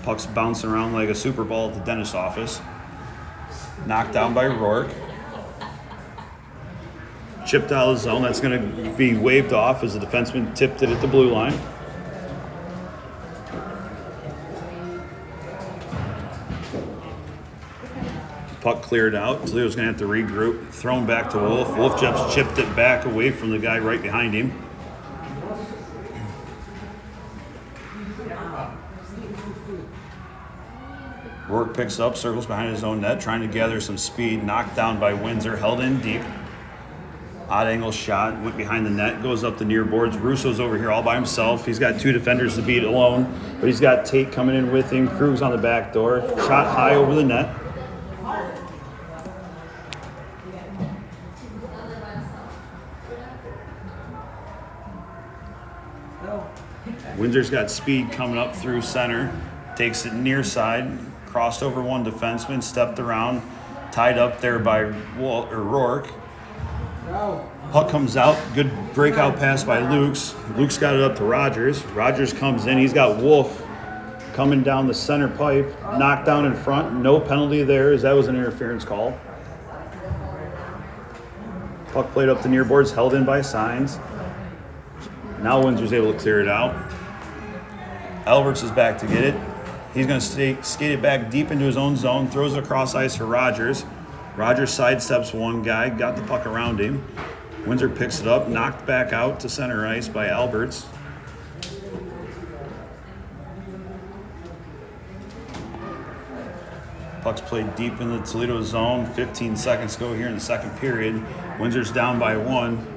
Puck's bouncing around like a super ball at the dentist's office. Knocked down by Rourke. Chipped out of the zone. That's going to be waved off as the defenseman tipped it at the blue line. Puck cleared out. Toledo's going to have to regroup. Thrown back to Wolf. Wolf just chipped it back away from the guy right behind him. Rourke picks up, circles behind his own net, trying to gather some speed. Knocked down by Windsor, held in deep. Odd angle shot, went behind the net, goes up the near boards. Russo's over here all by himself. He's got 2 defenders to beat alone, but he's got Tate coming in with him. Krug's on the back door. Shot high over the net. Windsor's got speed coming up through center. Takes it near side. Crossed over one defenseman, stepped around, tied up there by Rourke. Puck comes out, good breakout pass by Lukes. Lukes got it up to Rogers. Rogers comes in, he's got Wolf coming down the center pipe, knocked down in front, no penalty there as that was an interference call. Puck played up the near boards, held in by Signs. Now Windsor's able to clear it out. Alberts is back to get it. He's going to skate it back deep into his own zone, throws it across ice for Rogers. Rogers sidesteps one guy, got the puck around him. Windsor picks it up, knocked back out to center ice by Alberts. Puck's played deep in the Toledo zone. 15 seconds go here in the second period. Windsor's down by 1.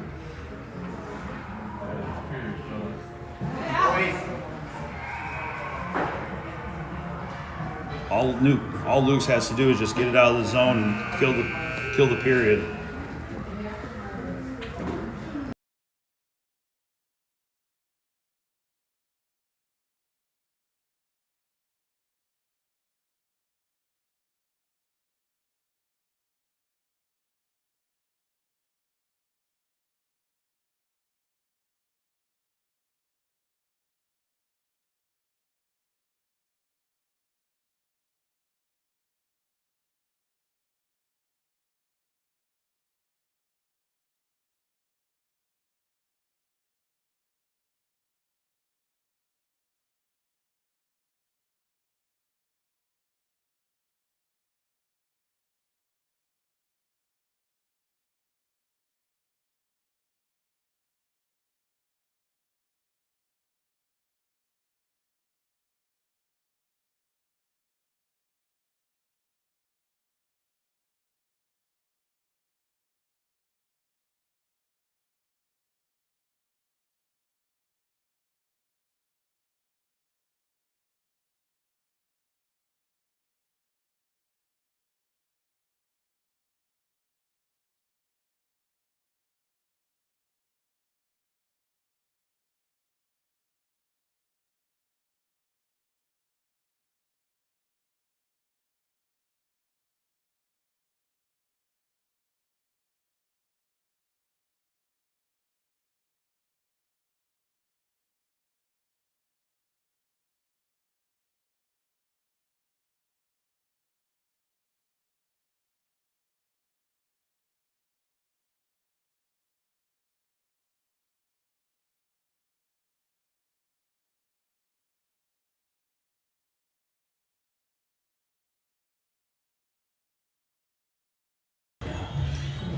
All Lukes has to do is just get it out of the zone and kill the period.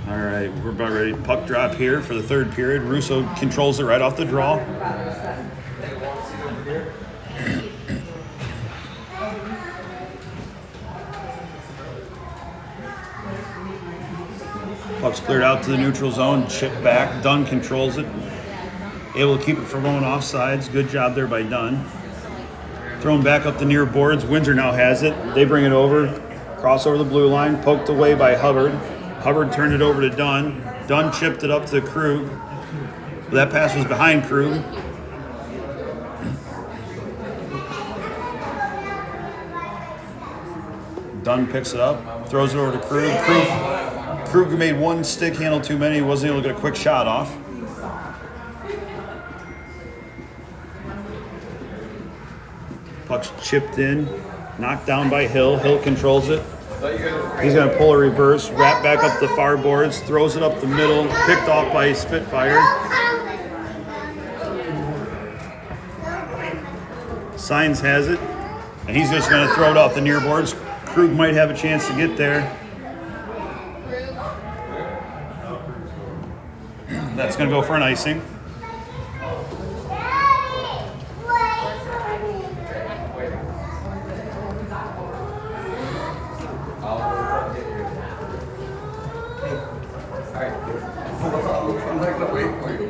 All right, we're about ready. Puck drop here for the third period. Russo controls it right off the draw. Puck's cleared out to the neutral zone, chip back. Dunn controls it. Able to keep it from going offsides. Good job there by Dunn. Thrown back up the near boards. Windsor now has it. They bring it over. Cross over the blue line. Poked away by Hubbard. Hubbard turned it over to Dunn. Dunn chipped it up to Krug. That pass was behind Krug. Dunn picks it up. Throws it over to Krug. Krug made one stick handle too many. He wasn't able to get a quick shot off. Puck's chipped in, knocked down by Hill. Hill controls it. He's going to pull a reverse, wrap back up the far boards, throws it up the middle, picked off by Spitfire. Signs has it, and he's just going to throw it off the near boards. Krug might have a chance to get there. That's going to go for an icing. I'm not gonna wait for you.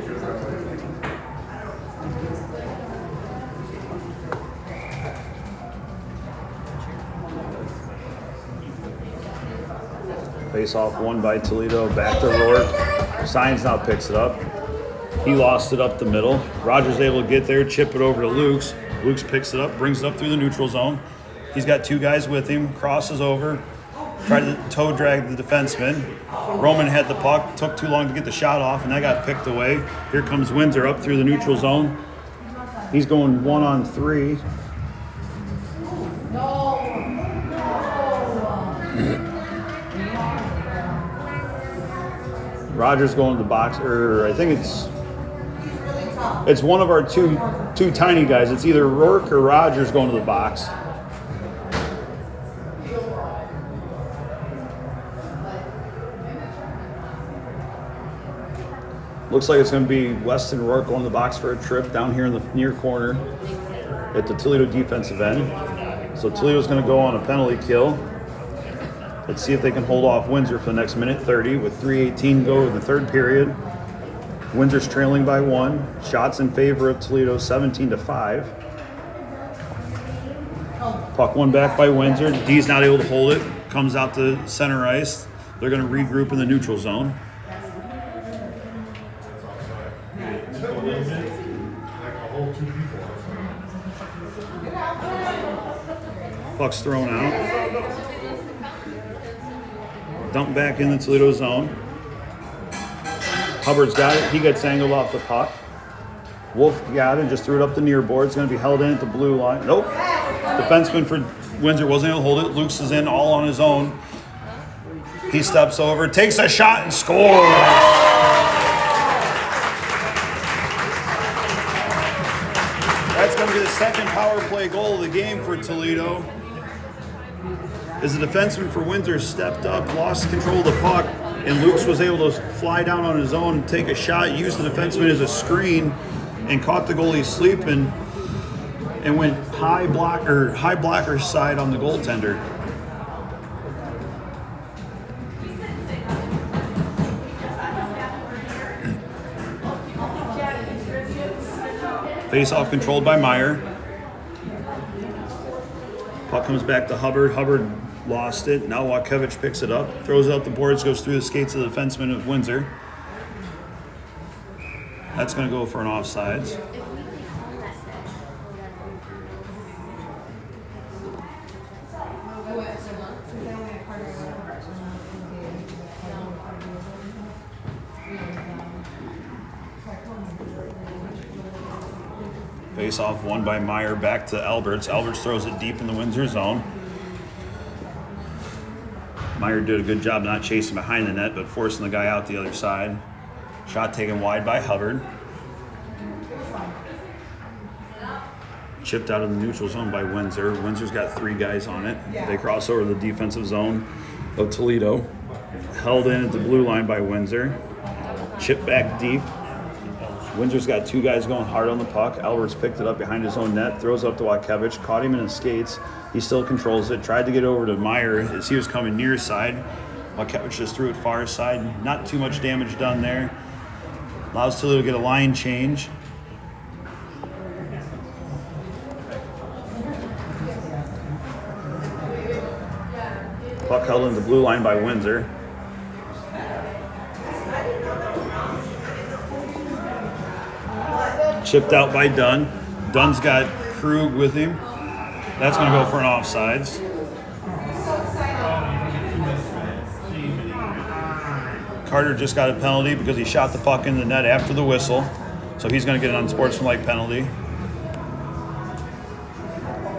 Face off won by Toledo, back to Rourke. Signs now picks it up. He lost it up the middle. Rogers able to get there, chip it over to Lukes. Lukes picks it up, brings it up through the neutral zone. He's got two guys with him, crosses over, tried to toe drag the defenseman. Roman had the puck, took too long to get the shot off, and that got picked away. Here comes Windsor up through the neutral zone. He's going 1-on-3. Rogers going to the box, or I think it's one of our two tiny guys. It's either Rourke or Rogers going to the box. Looks like it's going to be Weston Rourke going to the box for a trip down here in the near corner at the Toledo defensive end. So Toledo's going to go on a penalty kill. Let's see if they can hold off Windsor for the next minute 30 with 3:18 go in the third period. Windsor's trailing by 1. Shots in favor of Toledo 17-5. Puck won back by Windsor. D's not able to hold it. Comes out to center ice. They're going to regroup in the neutral zone. Puck's thrown out. Dumped back in the Toledo zone. Hubbard's got it. He gets angled off the puck. Wolf got it and just threw it up the near board. It's going to be held in at the blue line. Nope. Defenseman for Windsor wasn't able to hold it. Lukes is in all on his own. He steps over, takes a shot, and scores. That's going to be the second power play goal of the game for Toledo. As the defenseman for Windsor stepped up, lost control of the puck, and Lukes was able to fly down on his own, take a shot, use the defenseman as a screen, and caught the goalie sleeping, and went high blocker side on the goaltender. Face-off controlled by Meyer. Puck comes back to Hubbard. Hubbard lost it. Now Watkevich picks it up, throws it out the boards, goes through the skates of the defenseman of Windsor. That's going to go for an offsides. Face-off won by Meyer, back to Alberts. Alberts throws it deep in the Windsor zone. Meyer did a good job not chasing behind the net, but forcing the guy out the other side. Shot taken wide by Hubbard. Chipped out of the neutral zone by Windsor. Windsor's got 3 guys on it. They cross over the defensive zone of Toledo. Held in at the blue line by Windsor. Chipped back deep. Windsor's got two guys going hard on the puck. Albert's picked it up behind his own net, throws up to Watkevich, caught him in his skates. He still controls it, tried to get over to Meyer as he was coming near side. Watkevich just threw it far side. Not too much damage done there. Allows Toledo to get a line change. Puck held in the blue line by Windsor. Chipped out by Dunn. Dunn's got Krug with him. That's going to go for an offsides. Carter just got a penalty because he shot the puck in the net after the whistle. So he's going to get an unsportsmanlike penalty.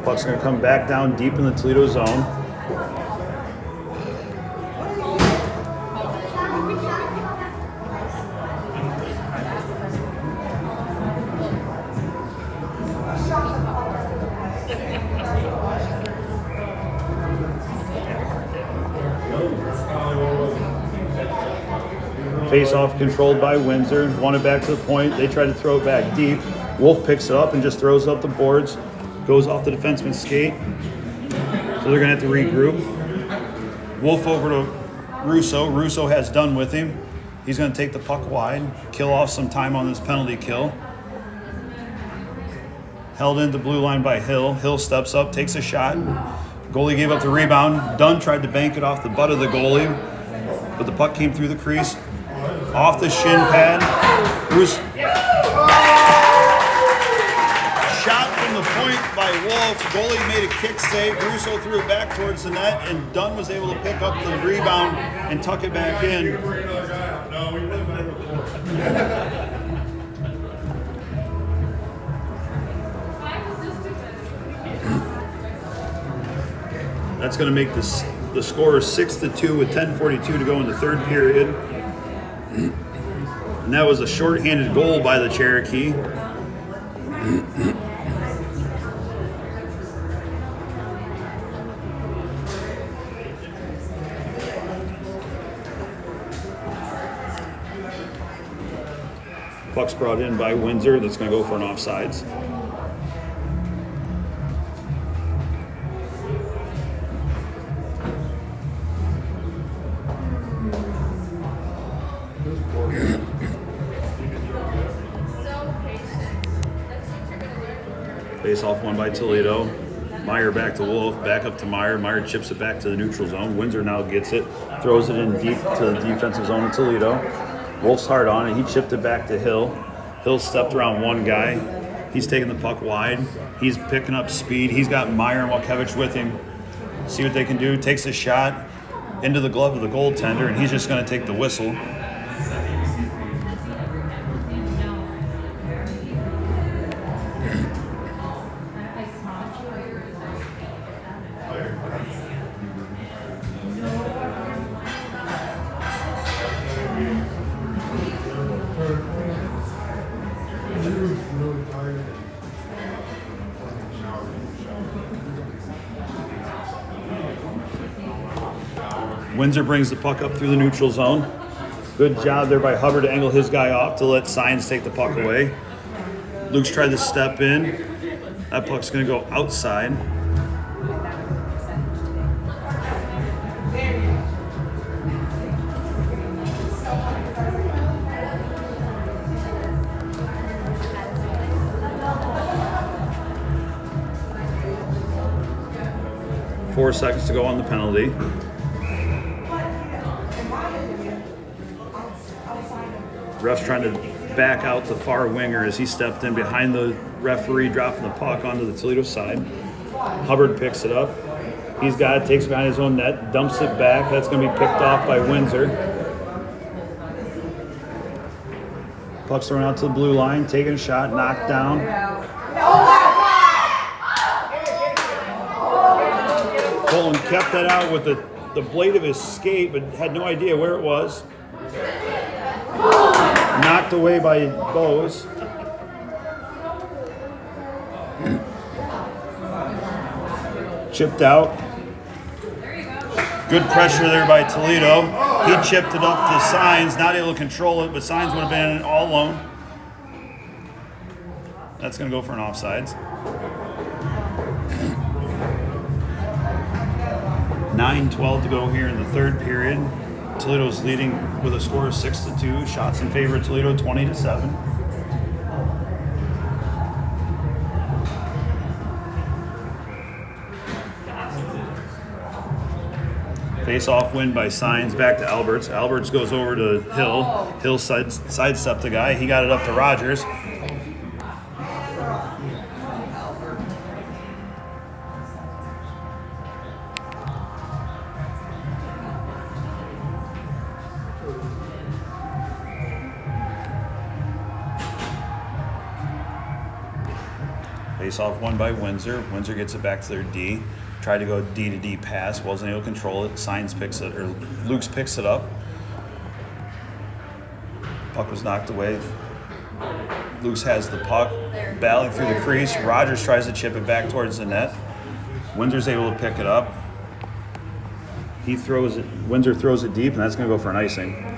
Puck's going to come back down deep in the Toledo zone. Face-off controlled by Windsor. Won it back to the point. They try to throw it back deep. Wolf picks it up and just throws up the boards. Goes off the defenseman's skate. So they're going to have to regroup. Wolf over to Russo. Russo has Dunn with him. He's going to take the puck wide. Kill off some time on this penalty kill. Held into blue line by Hill. Hill steps up, takes a shot. Goalie gave up the rebound. Dunn tried to bank it off the butt of the goalie, but the puck came through the crease. Off the shin pad. Shot from the point by Wolf. Goalie made a kick save. Russo threw it back towards the net, and Dunn was able to pick up the rebound and tuck it back in. That's going to make the score 6-2 with 10:42 to go in the third period. And that was a shorthanded goal by the Cherokee. Puck's brought in by Windsor. That's going to go for an offsides. Face-off won by Toledo. Meyer back to Wolf, back up to Meyer. Meyer chips it back to the neutral zone. Windsor now gets it, throws it in deep to the defensive zone of Toledo. Wolf's hard on it. He chipped it back to Hill. Hill stepped around one guy. He's taking the puck wide. He's picking up speed. He's got Meyer and Watkevich with him. See what they can do. Takes a shot into the glove of the goaltender, and he's just going to take the whistle. Windsor brings the puck up through the neutral zone. Good job there by Hubbard to angle his guy off to let Signs take the puck away. Luke's tried to step in. That puck's going to go outside. Four seconds to go on the penalty. Ref's trying to back out the far winger as he stepped in behind the referee, dropping the puck onto the Toledo side. Hubbard picks it up. He's got it, takes it behind his own net, dumps it back. That's going to be picked off by Windsor. Puck's thrown out to the blue line, taking a shot, knocked down. Colin kept that out with the blade of his skate, but had no idea where it was. Knocked away by Bose. Chipped out. Good pressure there by Toledo. He chipped it up to Signs, not able to control it, but Signs would have been all alone. That's going to go for an offsides. 9:12 to go here in the third period. Toledo's leading with a score of 6-2. Shots in favor of Toledo, 20-7. Face-off win by Signs, back to Alberts. Alberts goes over to Hill. Hill sidestepped the guy. He got it up to Rogers. Face-off won by Windsor. Windsor gets it back to their D. Tried to go D to D pass, wasn't able to control it. Signs picks it, or Luke's picks it up. Puck was knocked away. Luke's has the puck, battling through the crease. Rogers tries to chip it back towards the net. Windsor's able to pick it up. He throws it. Windsor throws it deep, and that's going to go for an icing.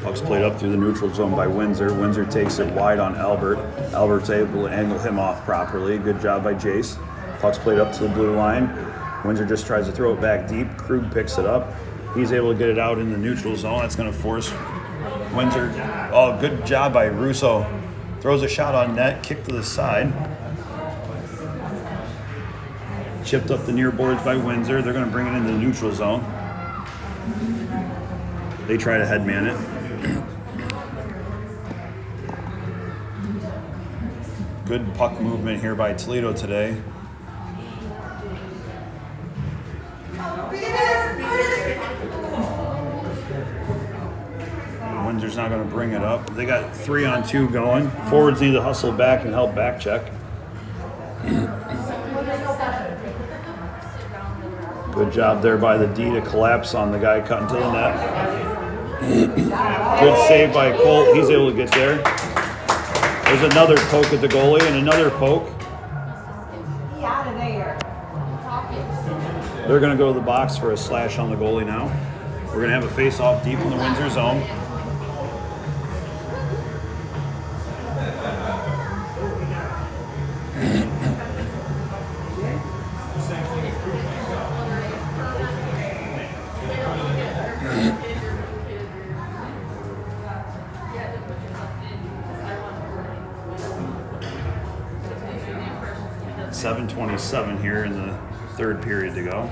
Puck's played up through the neutral zone by Windsor. Windsor takes it wide on Albert. Albert's able to angle him off properly. Good job by Jace. Puck's played up to the blue line. Windsor just tries to throw it back deep. Krug picks it up. He's able to get it out in the neutral zone. That's going to force Windsor. Oh, good job by Russo. Throws a shot on net, kick to the side. Chipped up the near boards by Windsor. They're going to bring it into the neutral zone. They try to headman it. Good puck movement here by Toledo today. Windsor's not going to bring it up. They got 3-on-2 going. Forwards need to hustle back and help back check. Good job there by the D to collapse on the guy cutting to the net. Good save by Colt. He's able to get there. There's another poke at the goalie and another poke. Out of there. They're going to go to the box for a slash on the goalie now. We're going to have a face-off deep in the Windsor zone. .727 here in the third period to go.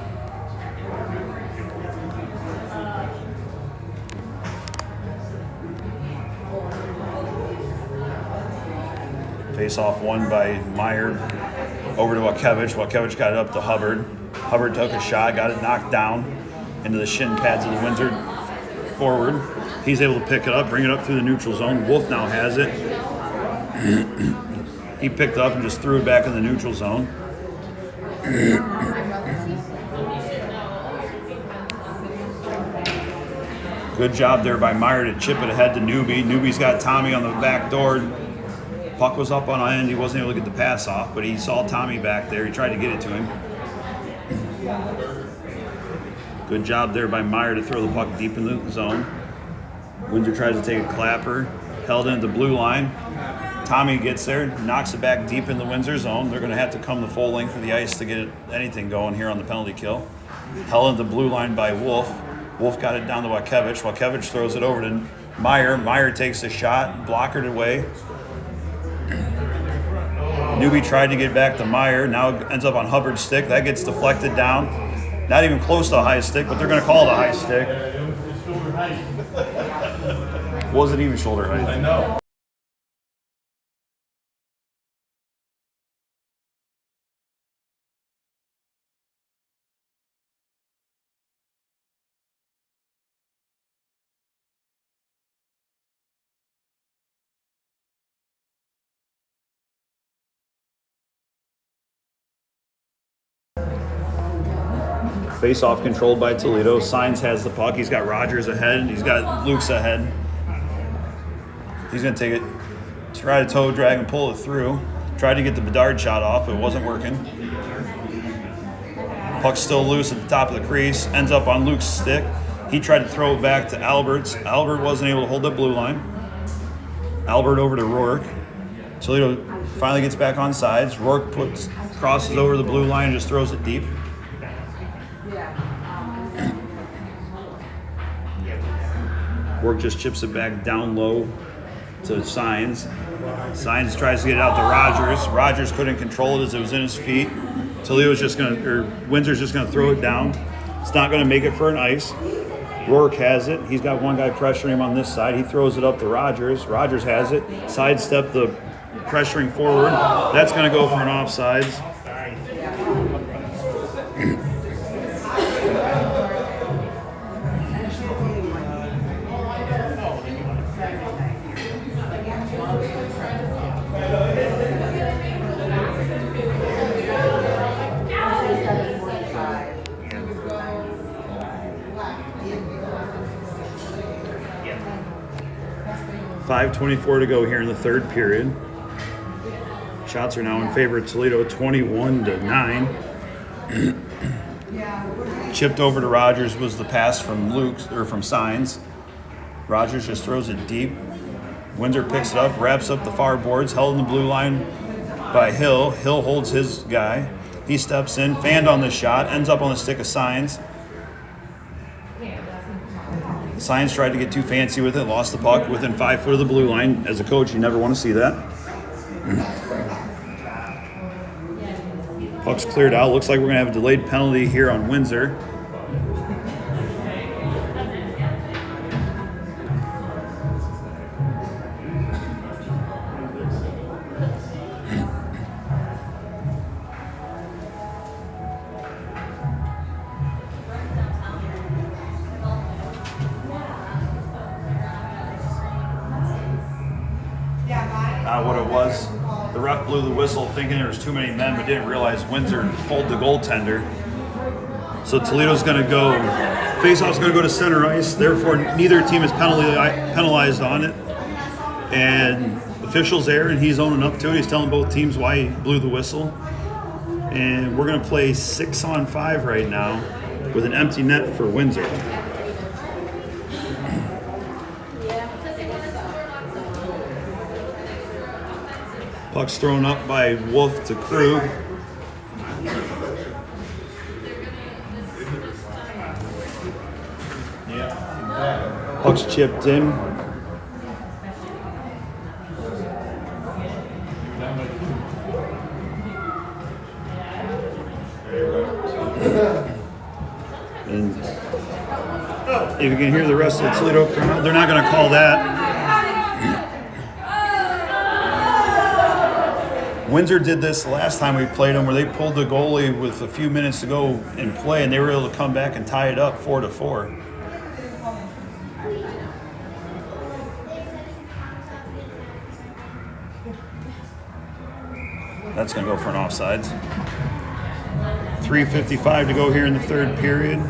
Face-off won by Meyer over to Wakevich. Wakevich got it up to Hubbard. Hubbard took a shot, got it knocked down into the shin pads of the Windsor forward. He's able to pick it up, bring it up through the neutral zone. Wolf now has it. He picked it up and just threw it back in the neutral zone. Good job there by Meyer to chip it ahead to Newby. Newby's got Tommy on the back door. Puck was up on end. He wasn't able to get the pass off, but he saw Tommy back there. He tried to get it to him. Good job there by Meyer to throw the puck deep in the zone. Windsor tries to take a clapper. Held into the blue line. Tommy gets there, knocks it back deep in the Windsor zone. They're going to have to come the full length of the ice to get anything going here on the penalty kill. Held into the blue line by Wolf. Wolf got it down to Wakevich. Wakevich throws it over to Meyer. Meyer takes a shot, blockered away. Newby tried to get back to Meyer. Now ends up on Hubbard's stick. That gets deflected down. Not even close to a high stick, but they're going to call it a high stick. Wasn't even shoulder height. I know. Face-off controlled by Toledo. Signs has the puck. He's got Rogers ahead. He's got Luke's ahead. He's going to take it, try to toe drag and pull it through. Tried to get the Bedard shot off, but it wasn't working. Puck's still loose at the top of the crease. Ends up on Luke's stick. He tried to throw it back to Albert's. Albert wasn't able to hold that blue line. Albert over to Rourke. Toledo finally gets back on sides. Rourke crosses over the blue line and just throws it deep. Rourke just chips it back down low to Signs. Signs tries to get it out to Rogers. Rogers couldn't control it as it was in his feet. Windsor's just gonna throw it down. It's not gonna make it for an ice. Rourke has it. He's got one guy pressuring him on this side. He throws it up to Rogers. Rogers has it. Sidestep the pressuring forward. That's gonna go for an offsides. .5:24 to go here in the third period. Shots are now in favor of Toledo, 21-9. Chipped over to Rogers was the pass from Signs. Rogers just throws it deep. Windsor picks it up, wraps up the far boards, held in the blue line by Hill. Hill holds his guy. He steps in, fanned on the shot, ends up on the stick of Signs. Signs tried to get too fancy with it, lost the puck within 5 foot of the blue line. As a coach, you never want to see that. Puck's cleared out. Looks like we're going to have a delayed penalty here on Windsor. What it was, the ref blew the whistle thinking there was too many men, but didn't realize Windsor pulled the goaltender. So Toledo's going to go, faceoff's going to go to center ice. Therefore, neither team is penalized on it. And official's there, and he's owning up to it. He's telling both teams why he blew the whistle. And we're going to play 6-on-5 right now with an empty net for Windsor. Puck's thrown up by Wolf to Krug. Puck's chipped in. And if you can hear the rest of the Toledo crowd, they're not going to call that. Windsor did this the last time we played them, where they pulled the goalie with a few minutes to go in play, and they were able to come back and tie it up 4-4. That's going to go for an offsides. 3:55 to go here in the third period.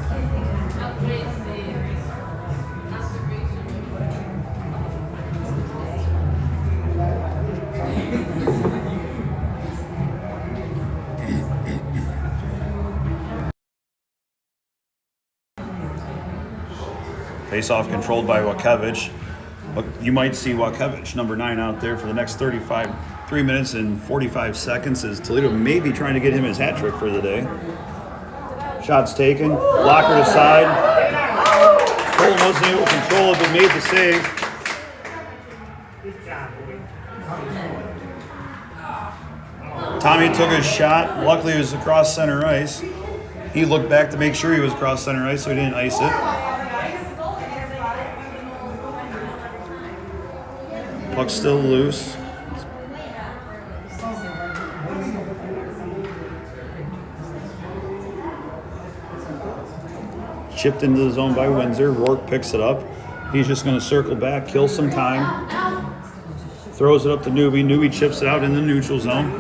Face-off controlled by Wakevich. You might see Wakevich, number 9, out there for the next 3 minutes and 45 seconds, as Toledo may be trying to get him his hat trick for the day. Shots taken, blocker to side. Colton wasn't able to control it, but made the save. Tommy took his shot. Luckily, it was across center ice. He looked back to make sure he was across center ice, so he didn't ice it. Puck's still loose. Chipped into the zone by Windsor. Rourke picks it up. He's just going to circle back, kill some time. Throws it up to Newby. Newby chips it out in the neutral zone.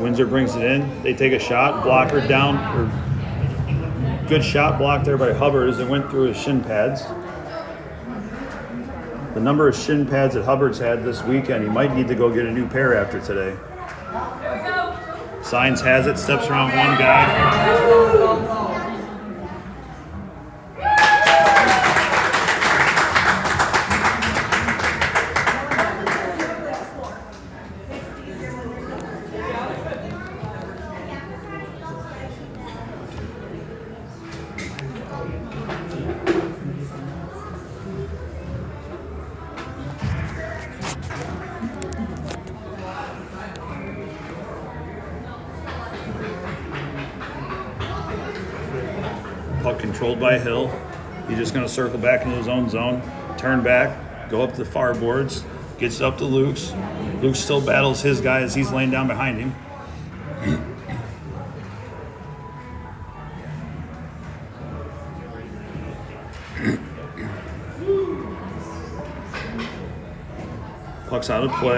Windsor brings it in. They take a shot, blocker down, or good shot block there by Hubbard as it went through his shin pads. The number of shin pads that Hubbard's had this weekend, he might need to go get a new pair after today. Signs has it, steps around one guy. Puck controlled by Hill. He's just going to circle back into his own zone, turn back, go up to the far boards, gets up to Luke's. Luke still battles his guy as he's laying down behind him. Puck's out of play.